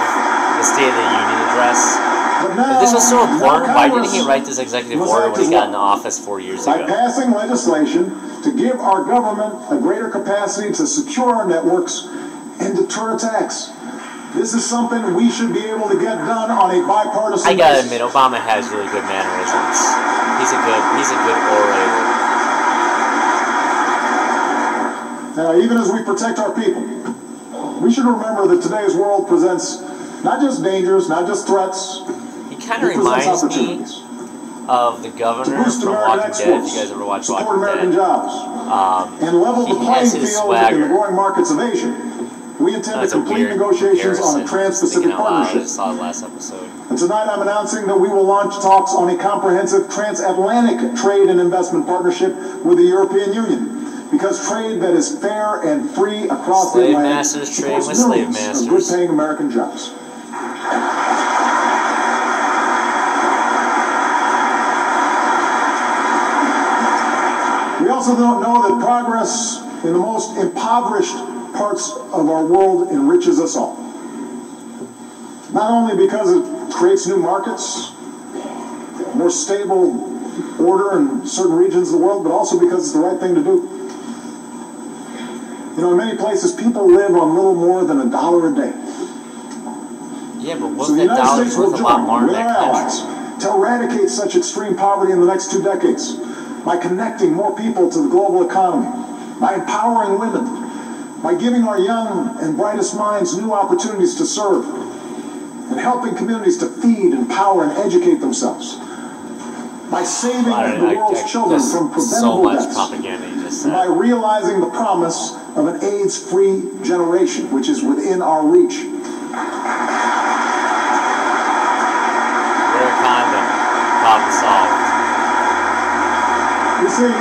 the State of the Union address? now, If this was so important, why didn't he Congress write this executive must order act when he as got well into office 4 years by ago? passing legislation to give our government a greater capacity to secure our networks and deter attacks. This is something we should be able to get done on a bipartisan I gotta basis. admit, Obama has really good mannerisms. He's a good orator. Now, even as we protect our people, we should remember that today's world presents not just dangers, not just threats. He kind of It presents reminds me opportunities of the to governor boost from American Walking Dead. If exports, you guys ever watch support Walking American Dead, jobs, and level the he playing has his field in the swagger. growing markets of Asia. We intend That's to a complete weird negotiations on a comparison. trans-Pacific Thinking out loud, I partnership. just saw the last episode. And tonight I'm announcing that we will launch talks on a comprehensive transatlantic trade and investment partnership with the European Union. Because trade that is fair and free across the Slave Atlantic masters trading supports with slave millions of masters. good-paying American jobs. We also don't know that progress in the most impoverished parts of our world enriches us all. Not only because it creates new markets, more stable order in certain regions of the world, but also because it's the right thing to do. You know, in many places, people live on little more than $1 a day. Yeah, but So what's the that United dollar States will worth a lot join more in with our that allies country? to eradicate such extreme poverty in the next 2 decades by connecting more people to the global economy, by empowering women, by giving our young and brightest minds new opportunities to serve, and helping communities to feed, empower, and educate themselves, by saving the world's children from so preventable much deaths, propaganda you just and by said. realizing the promise of an AIDS-free generation, which is within our reach. Wear a condom. Problem solved. You see,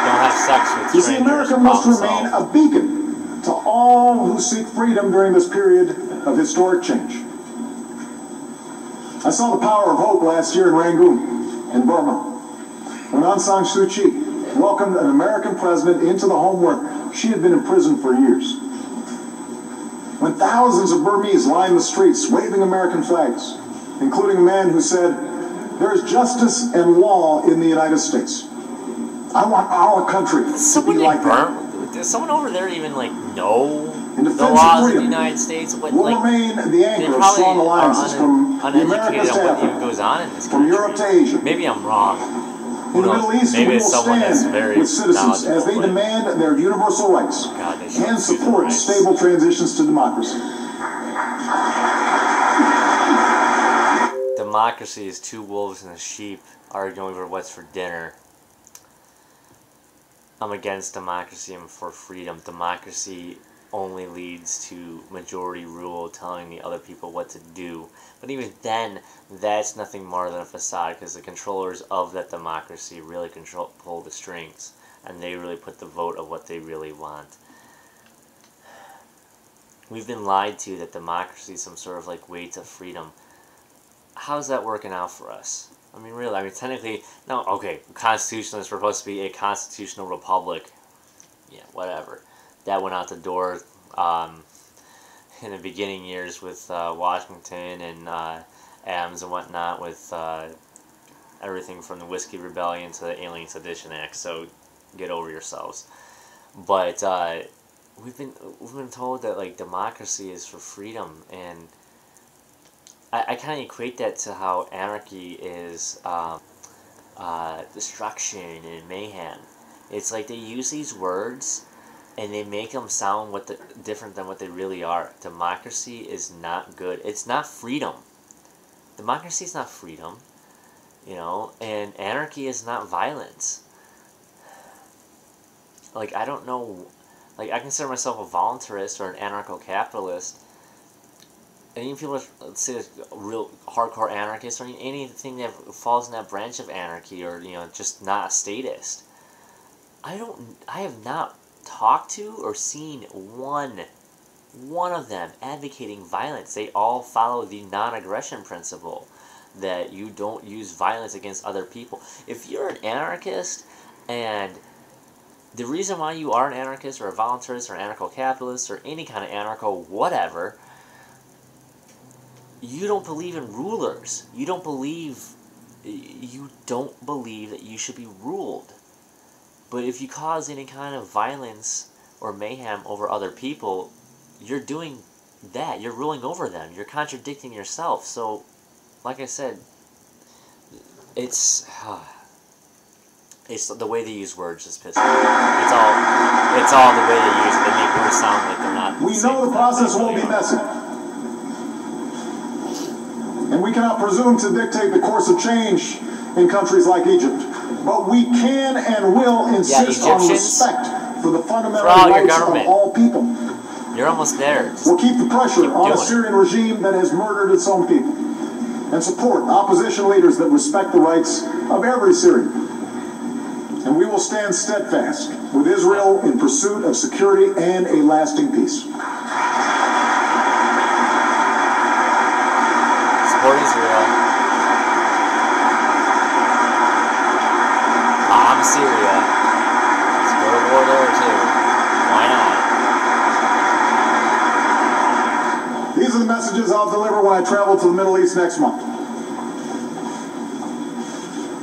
Don't have sex with You strangers. see, America must Problem remain solved. a beacon to all who seek freedom during this period of historic change. I saw the power of hope last year in Rangoon, in Burma, when Aung San Suu Kyi welcomed an American president into the home where she had been imprisoned for years. When thousands of Burmese lined the streets waving American flags, including a man who said, "There is justice and law in the United States. I want our country to be like that." Does someone over there even know In the defense laws of of the freedom, United States? What, will like, remain the they anchor of probably strong are alliances from the Americas uneducated to on what even Africa, goes on in this from country. Europe to Asia. Maybe I'm wrong. In the Middle East, Maybe we will it's someone that's stand very with citizens as they knowledgeable, but demand their universal rights God, they should and choose the support rights. stable transitions to democracy. Democracy is two wolves and a sheep arguing over what's for dinner. I'm against democracy. I'm for freedom. Democracy only leads to majority rule, telling the other people what to do. But even then, that's nothing more than a facade, because the controllers of that democracy really pull the strings, and they really put the vote of what they really want. We've been lied to that democracy is some sort of way to freedom. How's that working out for us? I mean, really, technically, no, okay, constitutionalists were supposed to be a constitutional republic. Yeah, whatever. That went out the door in the beginning years with Washington and Adams and whatnot, with everything from the Whiskey Rebellion to the Alien Sedition Act, so get over yourselves. But we've been told that democracy is for freedom, and I kind of equate that to how anarchy is destruction and mayhem. It's like they use these words and they make them sound different than what they really are. Democracy is not good. It's not freedom. Democracy is not freedom, and anarchy is not violence. I don't know, I consider myself a voluntarist or an anarcho-capitalist. And even people, let's say, real hardcore anarchists, or anything that falls in that branch of anarchy, or just not a statist. I have not talked to or seen one of them advocating violence. They all follow the non-aggression principle, that you don't use violence against other people. If you're an anarchist, and the reason why you are an anarchist or a voluntarist or an anarcho-capitalist or any kind of anarcho whatever, you don't believe in rulers. You don't believe that you should be ruled. But if you cause any kind of violence or mayhem over other people, you're doing that. You're ruling over them. You're contradicting yourself. So, like I said, it's the way they use words just pisses me off. It's all the way they use it. They make words sound like they're not. We know the process will be messy. And we cannot presume to dictate the course of change in countries like Egypt. But we can and will insist on respect for the fundamental rights of all people. You're almost there. We'll keep the pressure on a Syrian regime that has murdered its own people. And support opposition leaders that respect the rights of every Syrian. And we will stand steadfast with Israel in pursuit of security and a lasting peace. Support Israel. Bomb Syria. Let's go to war there too. Why not? These are the messages I'll deliver when I travel to the Middle East next month.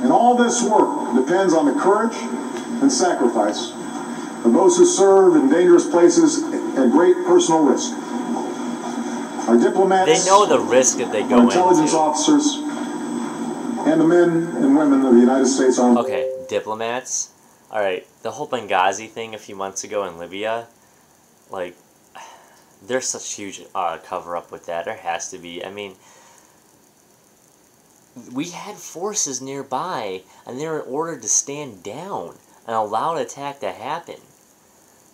And all this work depends on the courage and sacrifice of those who serve in dangerous places at great personal risk. Our diplomats, they know the risk that they go into. Intelligence officers, and the men and women of the United States Army. Okay, diplomats. All right, the whole Benghazi thing a few months ago in Libya, like, there's such huge cover-up with that. There has to be. I mean, we had forces nearby, and they were ordered to stand down and allow an attack to happen.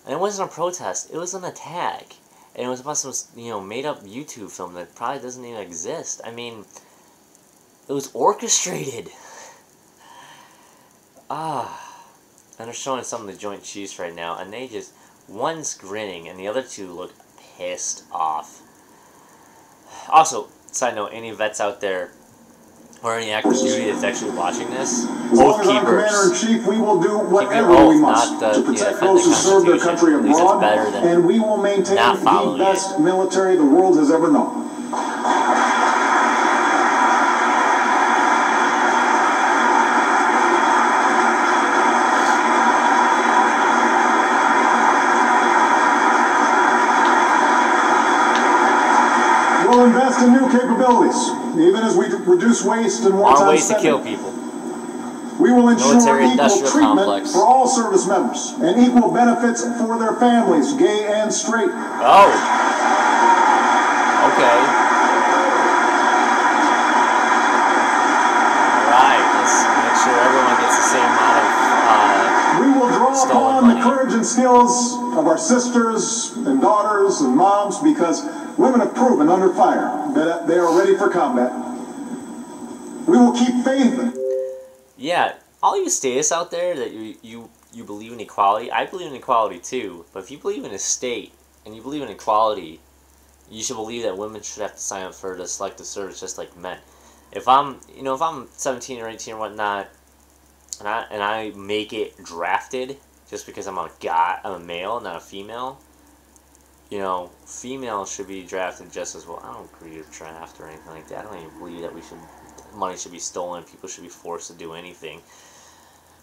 And it wasn't a protest; it was an attack. And it was about some, made-up YouTube film that probably doesn't even exist. I mean, it was orchestrated. And they're showing some of the Joint Chiefs right now, and they just, one's grinning, and the other two look pissed off. Also, side note, any vets out there, or any active duty that's actually watching this, oath keepers. Commander-in-Chief, we will do whatever we must to protect those who serve their country abroad, and we will maintain the best military the world has ever known. We'll invest in new capabilities, even as we reduce waste and wartime ways spending. To kill people. We will ensure equal treatment complex. for all service members and equal benefits for their families, gay and straight. Oh. Okay. Alright, let's make sure everyone gets the same amount of we will draw upon money. the courage and skills of our sisters and daughters and moms, because women have proven under fire that they are ready for combat. We will keep faith. Yeah, all you statists out there that you believe in equality, I believe in equality too. But if you believe in a state and you believe in equality, you should believe that women should have to sign up for the selective service just like men. If I'm 17 or 18 or whatnot, and I make it drafted just because I'm a male, not a female. Females should be drafted just as well. I don't agree with draft or anything like that. I don't even believe that money should be stolen, people should be forced to do anything.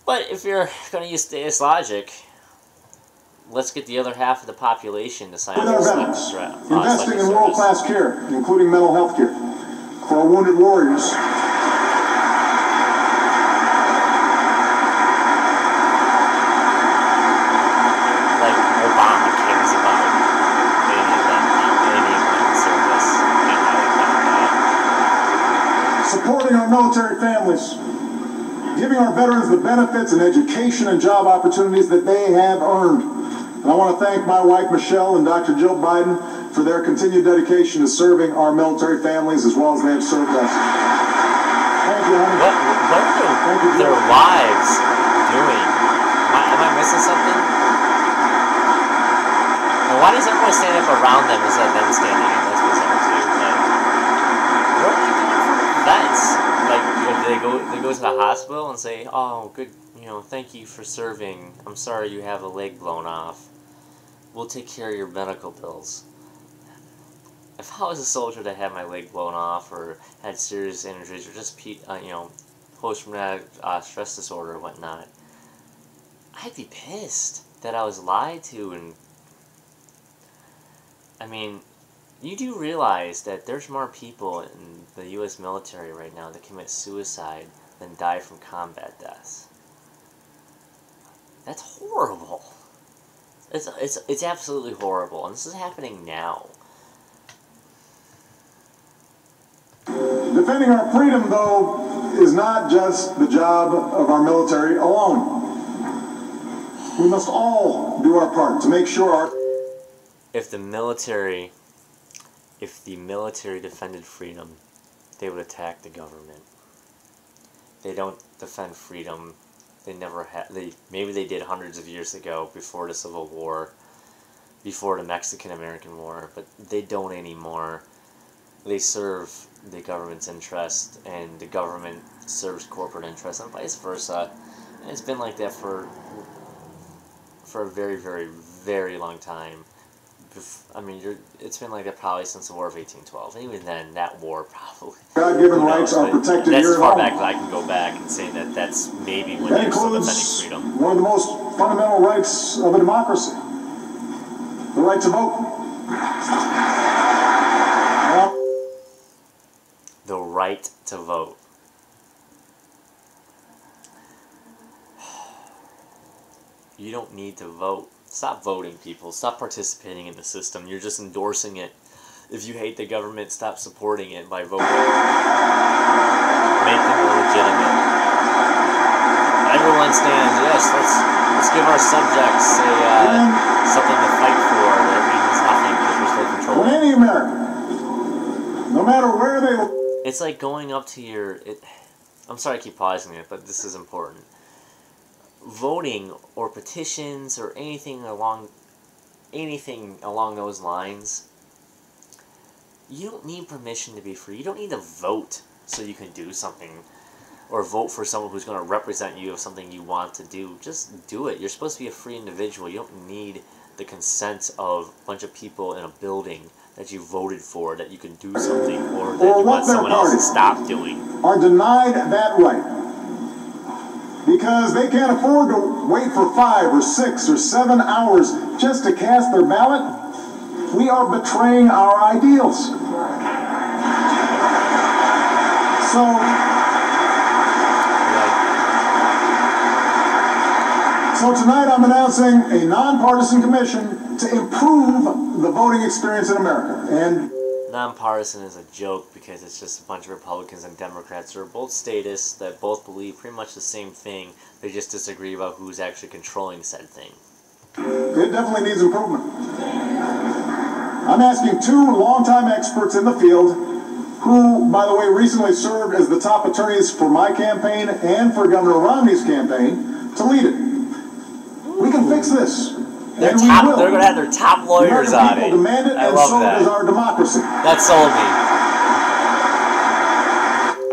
But if you're going to use statist logic, let's get the other half of the population to sign up for selective draft. Investing in world-class care, including mental health care, for our wounded warriors. Supporting our military families, giving our veterans the benefits and education and job opportunities that they have earned. And I want to thank my wife Michelle and Dr. Jill Biden for their continued dedication to serving our military families as well as they have served us. Thank you, honey. What are their wives doing? Am I missing something? And why does everyone stand up around them instead of them standing up? That's bizarre too. But what are they doing for vets? Like, they go to the hospital and say, "Oh, good, thank you for serving. I'm sorry you have a leg blown off. We'll take care of your medical bills." if I was a soldier that had my leg blown off or had serious injuries or just post-traumatic stress disorder or whatnot, I'd be pissed that I was lied to. And I mean, you do realize that there's more people in the U.S. military right now that commit suicide than die from combat deaths. That's horrible. It's absolutely horrible, and this is happening now. Defending our freedom, though, is not just the job of our military alone. We must all do our part to make sure our... If the military defended freedom, they would attack the government. They don't defend freedom. They never had. Maybe they did hundreds of years ago, before the Civil War, before the Mexican-American War, but they don't anymore. They serve the government's interest, and the government serves corporate interests, and vice versa. And it's been like that for a very, very, very long time. I mean, it's been like that probably since the War of 1812. And even then, that war probably... God-given rights are protected that's here as far at back home. as I can go back and say that that's maybe when That they were still defending includes freedom. one of the most fundamental rights of a democracy, the right to vote. The right to vote. You don't need to vote. Stop voting, people. Stop participating in the system. You're just endorsing it. If you hate the government, stop supporting it by voting. Make them illegitimate. Everyone stands. Yes, let's give our subjects something to fight for. That means nothing because we're still controlling. When any American, no matter where they... It's like going up to your... I'm sorry I keep pausing it, but this is important. Voting or petitions or anything along those lines, you don't need permission to be free. You don't need to vote so you can do something, or vote for someone who's going to represent you of something you want to do. Just do it. You're supposed to be a free individual. You don't need the consent of a bunch of people in a building that you voted for that you can do something, or that you want someone else to stop doing. Are denied that right because they can't afford to wait for 5 or 6 or 7 hours just to cast their ballot. We are betraying our ideals. So tonight I'm announcing a nonpartisan commission to improve the voting experience in America. And nonpartisan is a joke because it's just a bunch of Republicans and Democrats who are both statists that both believe pretty much the same thing. They just disagree about who's actually controlling said thing. It definitely needs improvement. I'm asking 2 longtime experts in the field who, by the way, recently served as the top attorneys for my campaign and for Governor Romney's campaign to lead it. We can fix this. They're going to have their top lawyers on it. Demand it, I and love so that. does our democracy. That sold me.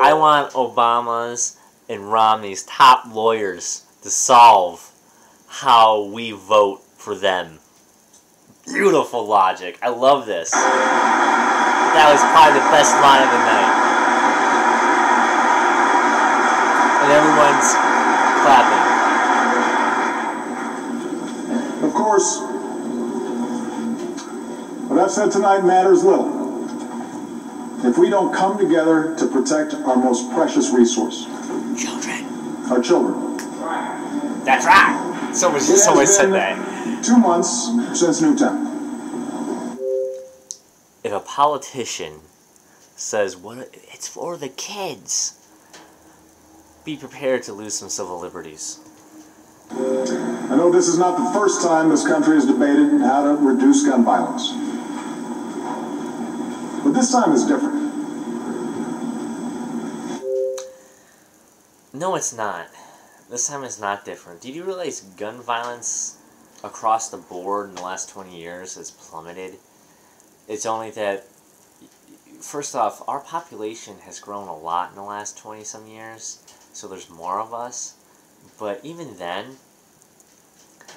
I want Obama's and Romney's top lawyers to solve how we vote for them. Beautiful logic. I love this. That was probably the best line of the night. And everyone's clapping. Of course, what I've said tonight matters little if we don't come together to protect our most precious resource. Children. Our children. That's right. Someone said that. 2 months since Newtown. If a politician says, it's for the kids, be prepared to lose some civil liberties. I know this is not the first time this country has debated how to reduce gun violence. But this time is different. No, it's not. This time is not different. Did you realize gun violence across the board in the last 20 years has plummeted? It's only that, first off, our population has grown a lot in the last 20-some years, so there's more of us. But even then,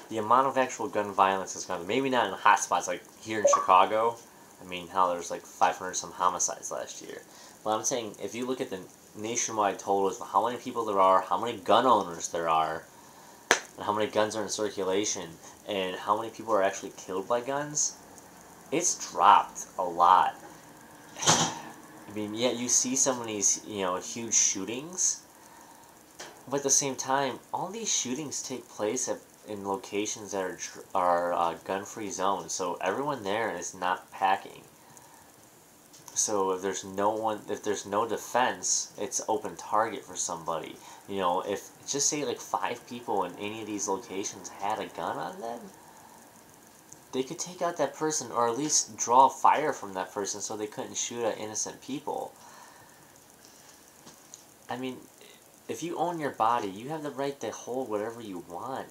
the amount of actual gun violence has gone, maybe not in hot spots like here in Chicago, I mean, hell, there's like 500 some homicides last year. But I'm saying, if you look at the nationwide totals of how many people there are, how many gun owners there are, and how many guns are in circulation, and how many people are actually killed by guns, it's dropped a lot. I mean, yeah, you see some of these, you know, huge shootings, but at the same time, all these shootings take place in locations that are gun-free zones, so everyone there is not packing. So if there's no defense, it's open target for somebody. You know, if just say like 5 people in any of these locations had a gun on them, they could take out that person, or at least draw fire from that person so they couldn't shoot at innocent people. I mean, if you own your body, you have the right to hold whatever you want.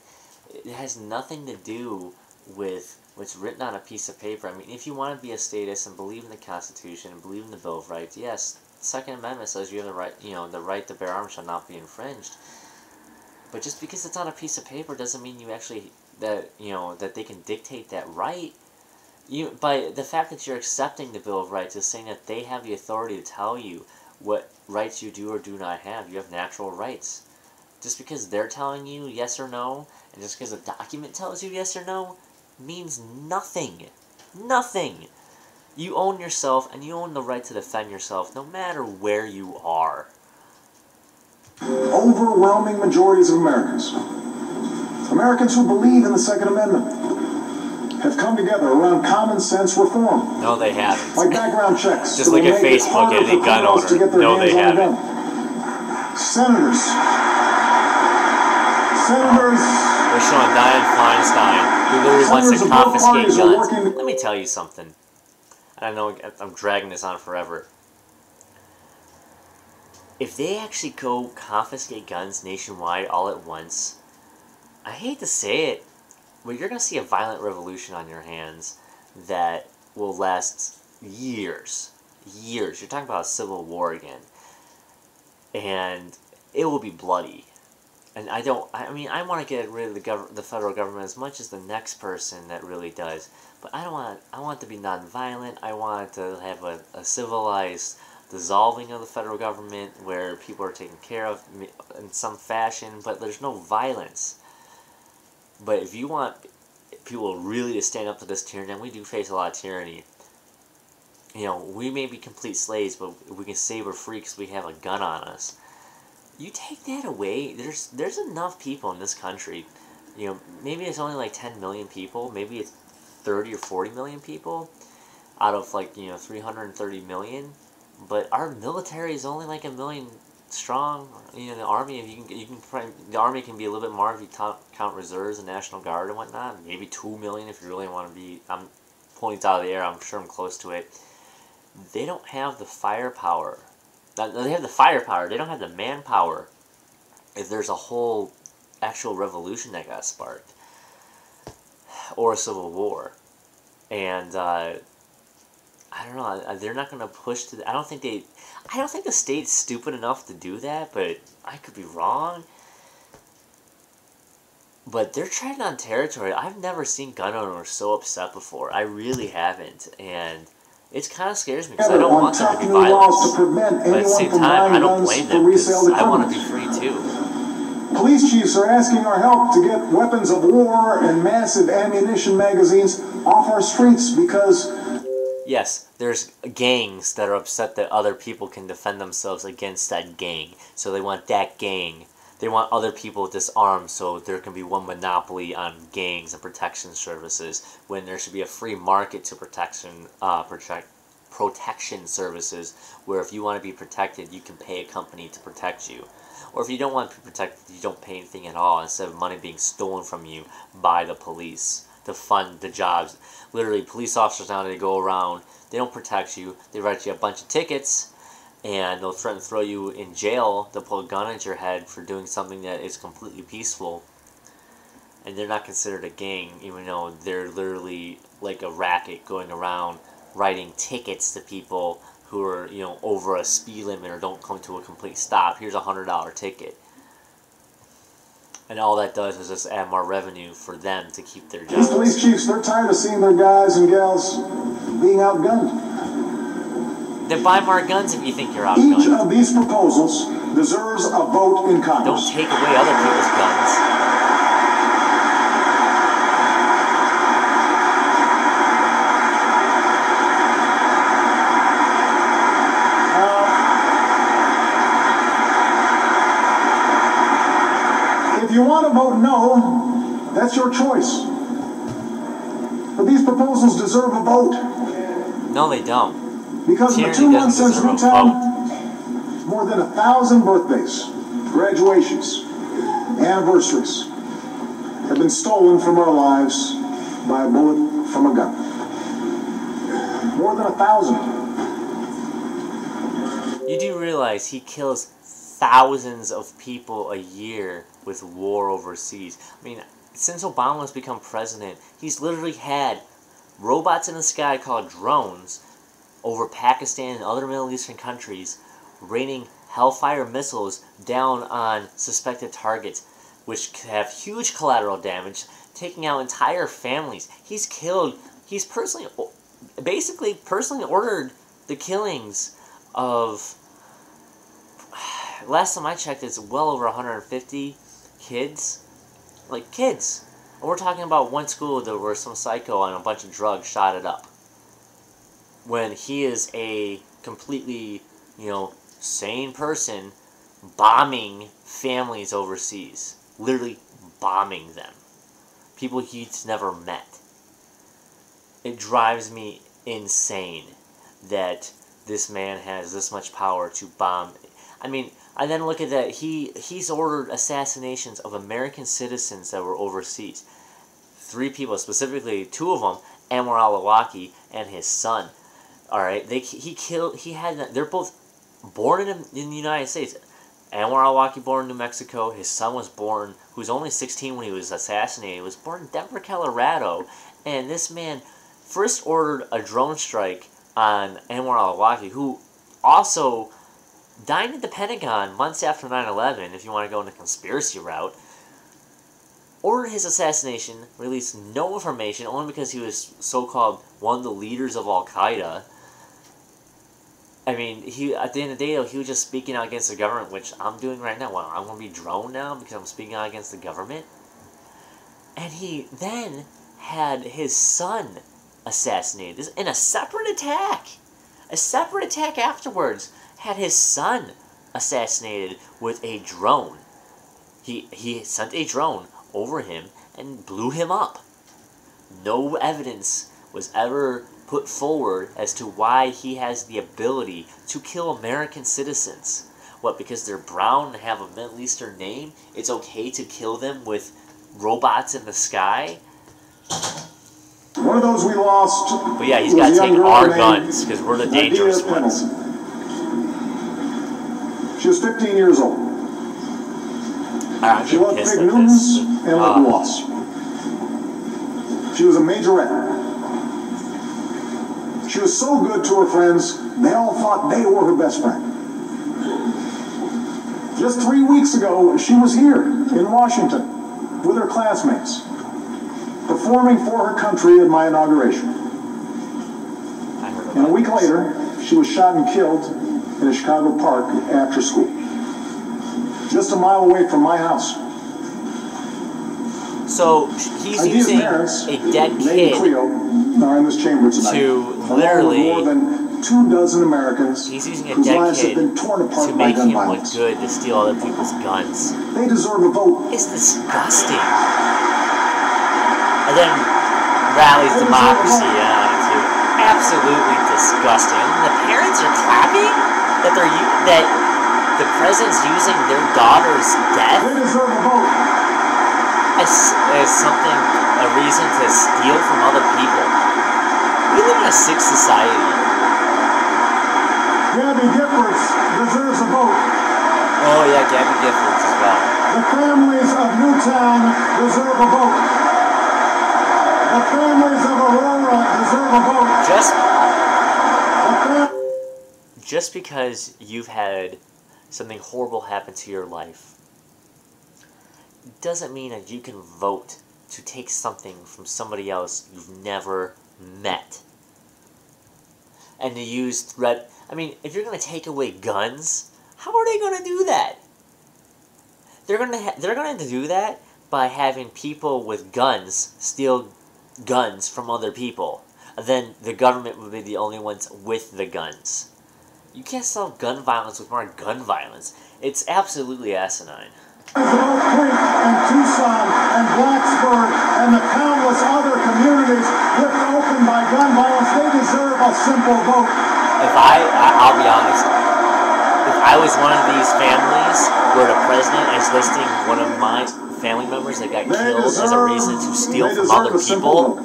It has nothing to do with what's written on a piece of paper. I mean, if you want to be a statist and believe in the Constitution and believe in the Bill of Rights, yes, the Second Amendment says you have the right, you know, the right to bear arms shall not be infringed. But just because it's on a piece of paper doesn't mean you actually, that, you know, that they can dictate that right. You, by the fact that you're accepting the Bill of Rights is saying that they have the authority to tell you what rights you do or do not have. You have natural rights. Just because they're telling you yes or no, and just because a document tells you yes or no, means nothing. Nothing. You own yourself, and you own the right to defend yourself, no matter where you are. Overwhelming majorities of Americans, Americans who believe in the Second Amendment, have come together around common sense reform. No, they haven't. Like background checks. Just look at Facebook, any gun owner. No, they haven't. Senators. They're showing Dianne Feinstein, who literally wants to confiscate guns. Let me tell you something. I know I'm dragging this on forever. If they actually go confiscate guns nationwide all at once, I hate to say it, but you're going to see a violent revolution on your hands that will last years. Years. You're talking about a civil war again. And it will be bloody. And I want to get rid of the federal government as much as the next person that really does. But I want it to be non-violent. I want it to have a civilized dissolving of the federal government where people are taken care of in some fashion, but there's no violence. But if you want people really to stand up to this tyranny, and we do face a lot of tyranny, you know, we may be complete slaves, but we can say we're free because we have a gun on us. You take that away, there's enough people in this country, you know, maybe it's only like 10 million people, maybe it's 30 or 40 million people out of like, you know, 330 million, but our military is only like 1 million strong. You know, the army, if you can probably, the army can be a little bit more if you count reserves and National Guard and whatnot, maybe 2 million if you really want to be, I'm pulling it out of the air, I'm sure I'm close to it. They don't have the firepower. They have the firepower, they don't have the manpower if there's a whole actual revolution that got sparked. Or a civil war. And, I don't know, they're not going to push to, I don't think the state's stupid enough to do that, but I could be wrong. But they're treading on territory. I've never seen gun owners so upset before. I really haven't, and it kind of scares me because I don't want there to be violence. But at the same time, I don't blame them because I want to be free too. Police chiefs are asking our help to get weapons of war and massive ammunition magazines off our streets because... Yes, there's gangs that are upset that other people can defend themselves against that gang. So they want that gang. They want other people disarmed so there can be one monopoly on gangs and protection services when there should be a free market to protection services where if you want to be protected, you can pay a company to protect you. Or if you don't want to be protected, you don't pay anything at all instead of money being stolen from you by the police to fund the jobs. Literally, police officers now, they go around, they don't protect you, they write you a bunch of tickets, and they'll threaten to throw you in jail. They'll pull a gun at your head for doing something that is completely peaceful. And they're not considered a gang, even though they're literally like a racket going around writing tickets to people who are, you know, over a speed limit or don't come to a complete stop. Here's a $100 ticket. And all that does is just add more revenue for them to keep their These jobs. police chiefs, they're tired of seeing their guys and gals being outgunned. Then buy more guns if you think you're Each outgunned. of these proposals deserves a vote in Congress. Don't take away other people's guns. If you want to vote no, that's your choice. But these proposals deserve a vote. No, they don't. Because in the 2 months since Newtown, more than 1,000 birthdays, graduations, anniversaries have been stolen from our lives by a bullet from a gun. More than 1,000. You do realize he kills thousands of people a year with war overseas. I mean, since Obama's become president, he's literally had robots in the sky called drones over Pakistan and other Middle Eastern countries, raining Hellfire missiles down on suspected targets, which have huge collateral damage, taking out entire families. He's basically personally ordered the killings of, last time I checked, it's well over 150 kids. Like, kids. And we're talking about one school where some psycho on a bunch of drugs shot it up. When he is a completely, sane person bombing families overseas. Literally bombing them. People he's never met. It drives me insane that this man has this much power to bomb. I mean, I then look at that. He's ordered assassinations of American citizens that were overseas. 3 people, specifically 2 of them, Anwar al-Awlaki and his son. All right, they're both born in the United States. Anwar al-Awlaki born in New Mexico. His son was born, who's only 16 when he was assassinated, was born in Denver, Colorado. And this man first ordered a drone strike on Anwar al-Awlaki, who also died at the Pentagon months after 9/11, if you want to go in the conspiracy route. Ordered his assassination, released no information, only because he was so-called one of the leaders of Al-Qaeda. I mean, at the end of the day, though, he was just speaking out against the government, which I'm doing right now. Well, I'm going to be droned now because I'm speaking out against the government. And he then had his son assassinated in a separate attack. A separate attack afterwards had his son assassinated with a drone. He sent a drone over him and blew him up. No evidence was ever put forward as to why he has the ability to kill American citizens. What, because they're brown and have a Middle Eastern name, it's okay to kill them with robots in the sky? One of those we lost. But yeah, he's got to take our guns, because we're the dangerous ones. She was 15 years old. She loved fig Newtons and lip gloss. She was a majorette. She was so good to her friends, they all thought they were her best friend. Just 3 weeks ago, she was here in Washington with her classmates, performing for her country at my inauguration. And a week later, she was shot and killed in a Chicago park after school, just a mile away from my house. So he's using a dead kid are in this chamber tonight, to literally more than 24 Americans. He's using a dead kid to make him look good to steal other people's guns. They deserve a vote. It's disgusting. And then rallies democracy on it too. Absolutely disgusting. And the parents are clapping that the president's using their daughter's death as something, a reason to steal from other people. We live in a sick society. Gabby Giffords deserves a vote. Oh yeah, Gabby Giffords as well. The families of Newtown deserve a vote. The families of Aurora deserve a vote. Just because you've had something horrible happen to your life doesn't mean that you can vote to take something from somebody else you've never met. And to use threat... I mean, if you're going to take away guns, how are they going to do that? They're going to do that by having people with guns steal guns from other people. And then the government would be the only ones with the guns. You can't solve gun violence with more gun violence. It's absolutely asinine. Oak Creek and Tucson and Blacksburg and the countless other communities ripped open by gun violence, they deserve a simple vote. I'll be honest, if I was one of these families where the president is listing one of my family members that got killed as a reason to steal from other people,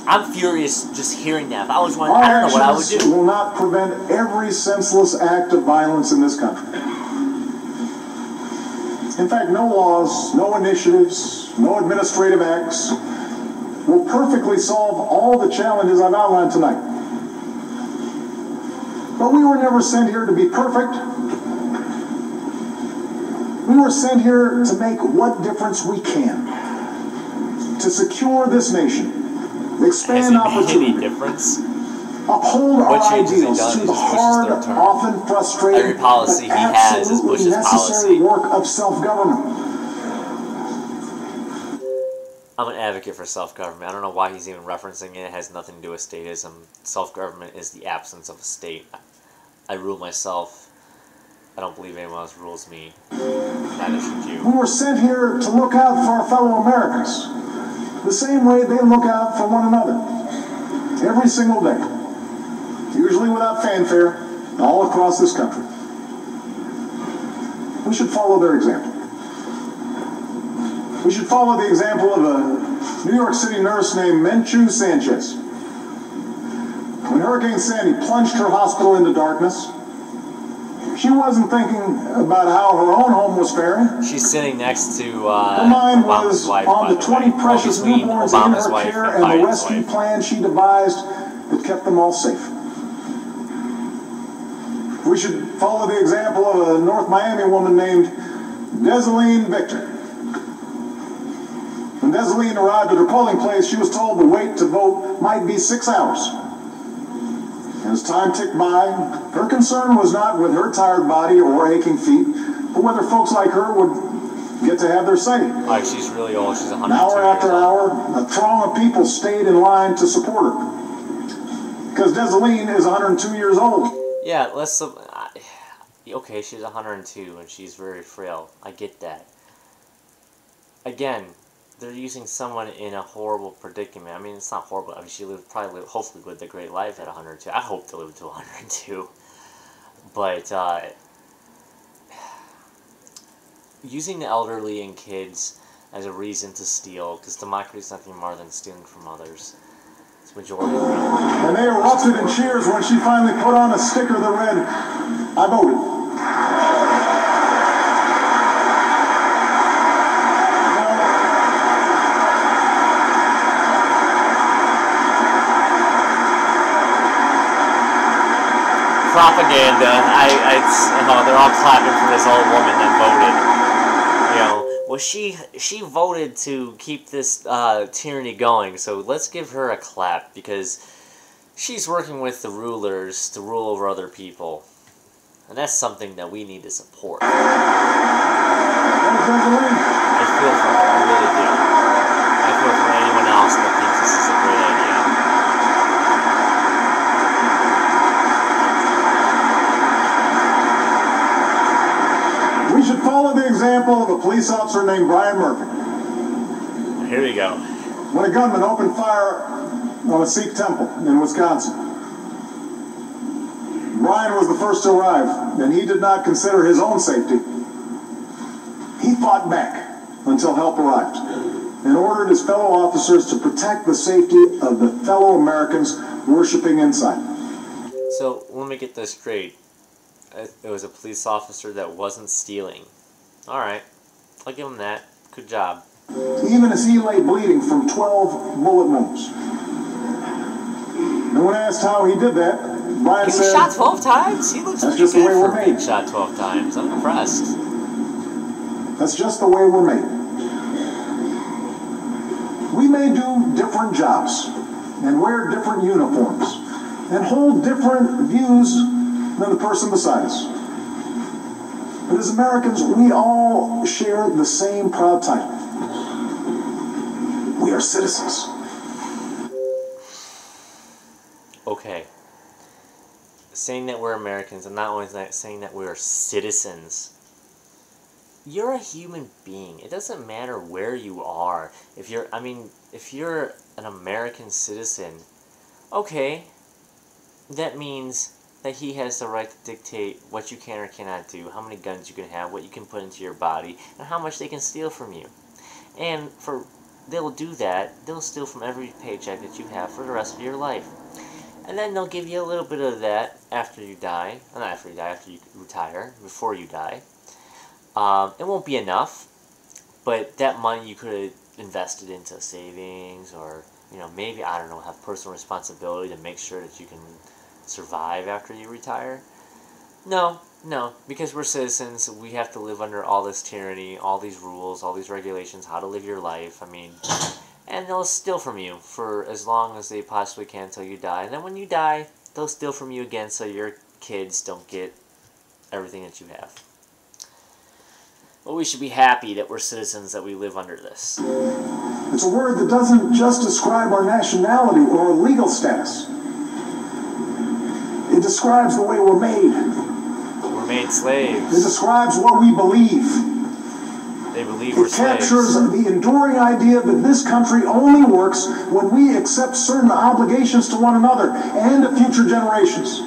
I'm furious just hearing that. If I was one, I don't know what I would do. Will not prevent every senseless act of violence in this country. In fact, no laws, no initiatives, no administrative acts will perfectly solve all the challenges I've outlined tonight. But we were never sent here to be perfect. We were sent here to make what difference we can to secure this nation, expand opportunity, uphold our ideals through the hard, often frustrating, every policy but he has is absolutely Bush's necessary policy. work of self-government. I'm an advocate for self-government. I don't know why he's even referencing it. It has nothing to do with statism. Self-government is the absence of a state. I rule myself. I don't believe anyone else rules me. Neither should you. We were sent here to look out for our fellow Americans, the same way they look out for one another, every single day, usually without fanfare, all across this country. We should follow their example. We should follow the example of a New York City nurse named Menchu Sanchez. When Hurricane Sandy plunged her hospital into darkness, she wasn't thinking about how her own home was faring. She's sitting next to her mind Obama's was wife, on the 20 precious newborns in Obama's her wife care and and the Biden's rescue wife. plan she devised that kept them all safe. We should follow the example of a North Miami woman named Desaline Victor. When Desaline arrived at her polling place, she was told the wait to vote might be 6 hours. As time ticked by, her concern was not with her tired body or aching feet, but whether folks like her would get to have their say. Like, she's really old. She's 102 Hour after years old. hour, a throng of people stayed in line to support her. Because Desaline is 102 years old. Yeah, okay, she's 102 and she's very frail. I get that. Again, they're using someone in a horrible predicament. I mean, it's not horrible. I mean, she hopefully lived a great life at 102. I hope to live to 102. But, using the elderly and kids as a reason to steal, because democracy is nothing more than stealing from others. It's majority of people. And they erupted in cheers when she finally put on a sticker that read, "I voted." Propaganda. They're all clapping for this old woman that voted. You know, well, she voted to keep this tyranny going, so let's give her a clap because she's working with the rulers to rule over other people, and that's something that we need to support. I feel for her. I really do. I feel for anyone else that thinks this is a great idea. We should follow the example of a police officer named Brian Murphy. Here we go. When a gunman opened fire on a Sikh temple in Wisconsin, Brian was the first to arrive, and he did not consider his own safety. He fought back until help arrived and ordered his fellow officers to protect the safety of the fellow Americans worshiping inside. So, let me get this straight. It was a police officer that wasn't stealing. Alright, I'll give him that. Good job. Even as he lay bleeding from 12 bullet wounds. And when asked how he did that, Brian said, He was shot 12 times? He looks "That's pretty just the way good we're for being made." shot 12 times. I'm impressed. That's just the way we're made. We may do different jobs and wear different uniforms and hold different views than the person beside us. But as Americans, we all share the same proud title. We are citizens. Okay. Saying that we're Americans, and not only that, saying that we're citizens. You're a human being. It doesn't matter where you are. If you're an American citizen, okay, that means that he has the right to dictate what you can or cannot do, how many guns you can have, what you can put into your body, and how much they can steal from you. And they'll do that. They'll steal from every paycheck that you have for the rest of your life. And then they'll give you a little bit of that after you die. Not after you die, after you retire, before you die. It won't be enough, but that money you could have invested into savings, or, maybe, I don't know, have personal responsibility to make sure that you can survive after you retire. No, because we're citizens, we have to live under all this tyranny, all these rules, all these regulations, how to live your life. And they'll steal from you for as long as they possibly can until you die. And then when you die, they'll steal from you again so your kids don't get everything that you have. Well, we should be happy that we're citizens, that we live under this. It's a word that doesn't just describe our nationality or our legal status. It describes the way we're made. We're made slaves. It describes what we believe. They believe we're slaves. It captures the enduring idea that this country only works when we accept certain obligations to one another and to future generations.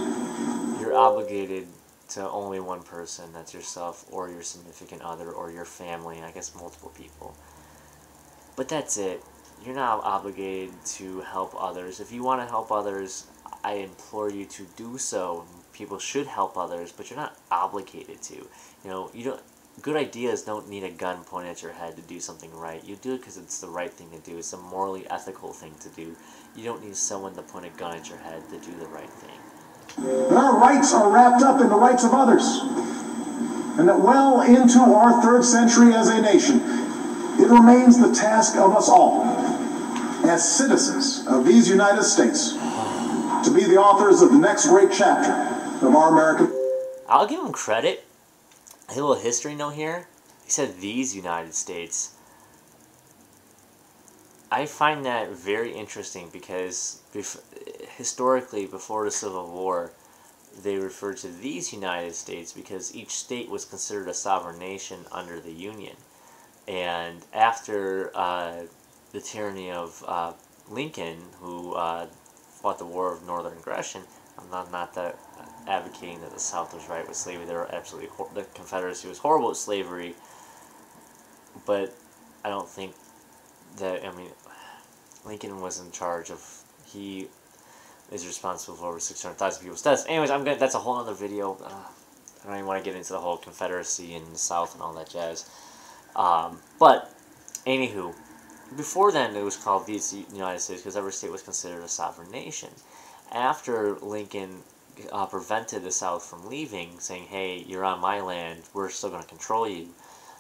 You're obligated to only one person, that's yourself or your significant other or your family, I guess multiple people. But that's it. You're not obligated to help others. If you want to help others, I implore you to do so. People should help others, but you're not obligated to. Good ideas don't need a gun pointed at your head to do something right. You do it because it's the right thing to do. It's a morally ethical thing to do. You don't need someone to point a gun at your head to do the right thing. That our rights are wrapped up in the rights of others. And that well into our 3rd century as a nation, it remains the task of us all, as citizens of these United States, to be the authors of the next great chapter of our American... I'll give him credit. A little history note here. He said these United States. I find that very interesting because historically, before the Civil War, they referred to these United States because each state was considered a sovereign nation under the Union. And after the tyranny of Lincoln, who fought the War of Northern Aggression, I'm not that advocating that the South was right with slavery. They were absolutely the Confederacy was horrible with slavery, but I don't think that, Lincoln was in charge of, he is responsible for over 600,000 people's deaths. Anyways, that's a whole other video. I don't even want to get into the whole Confederacy and the South and all that jazz. But, anywho, before then it was called the United States because every state was considered a sovereign nation. After Lincoln prevented the South from leaving, saying, hey, you're on my land, we're still going to control you,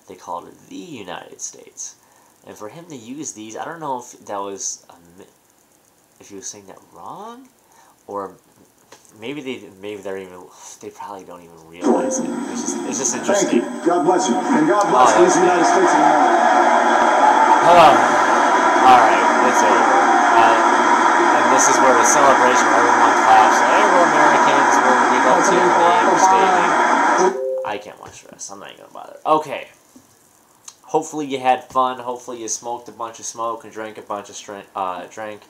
they called it the United States. And for him to use these, I don't know if that was, if he was saying that wrong, or maybe they probably don't even realize it. It's just interesting. Thank you. God bless you. And God bless these United States of America. Alright, it's over. And this is where the celebration where everyone claps. Hey, we're Americans, we love tyranny, we're staying. I can't watch the rest. I'm not even going to bother. Okay. Hopefully you had fun. Hopefully you smoked a bunch of smoke and drank a bunch of drink.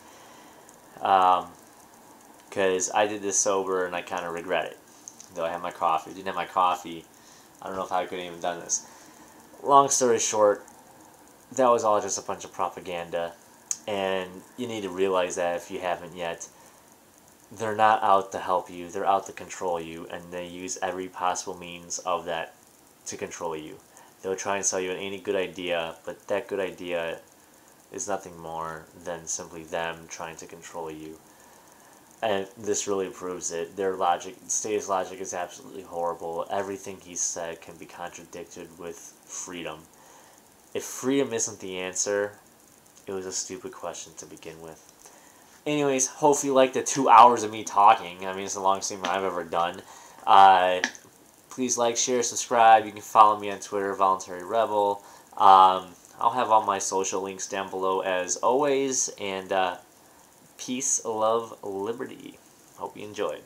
Because I did this sober and I kind of regret it. Though I had my coffee. I didn't have my coffee. I don't know if I could have even done this. Long story short, that was all just a bunch of propaganda. And you need to realize that if you haven't yet. They're not out to help you. They're out to control you. And they use every possible means of that to control you. They'll try and sell you any good idea, but that good idea is nothing more than simply them trying to control you. And this really proves it. Their logic, Stay's logic is absolutely horrible. Everything he said can be contradicted with freedom. If freedom isn't the answer, it was a stupid question to begin with. Anyways, hope you liked the 2 hours of me talking. I mean, it's the longest thing I've ever done. Please like, share, subscribe. You can follow me on Twitter, Voluntary Rebel. I'll have all my social links down below as always. And peace, love, liberty. Hope you enjoyed.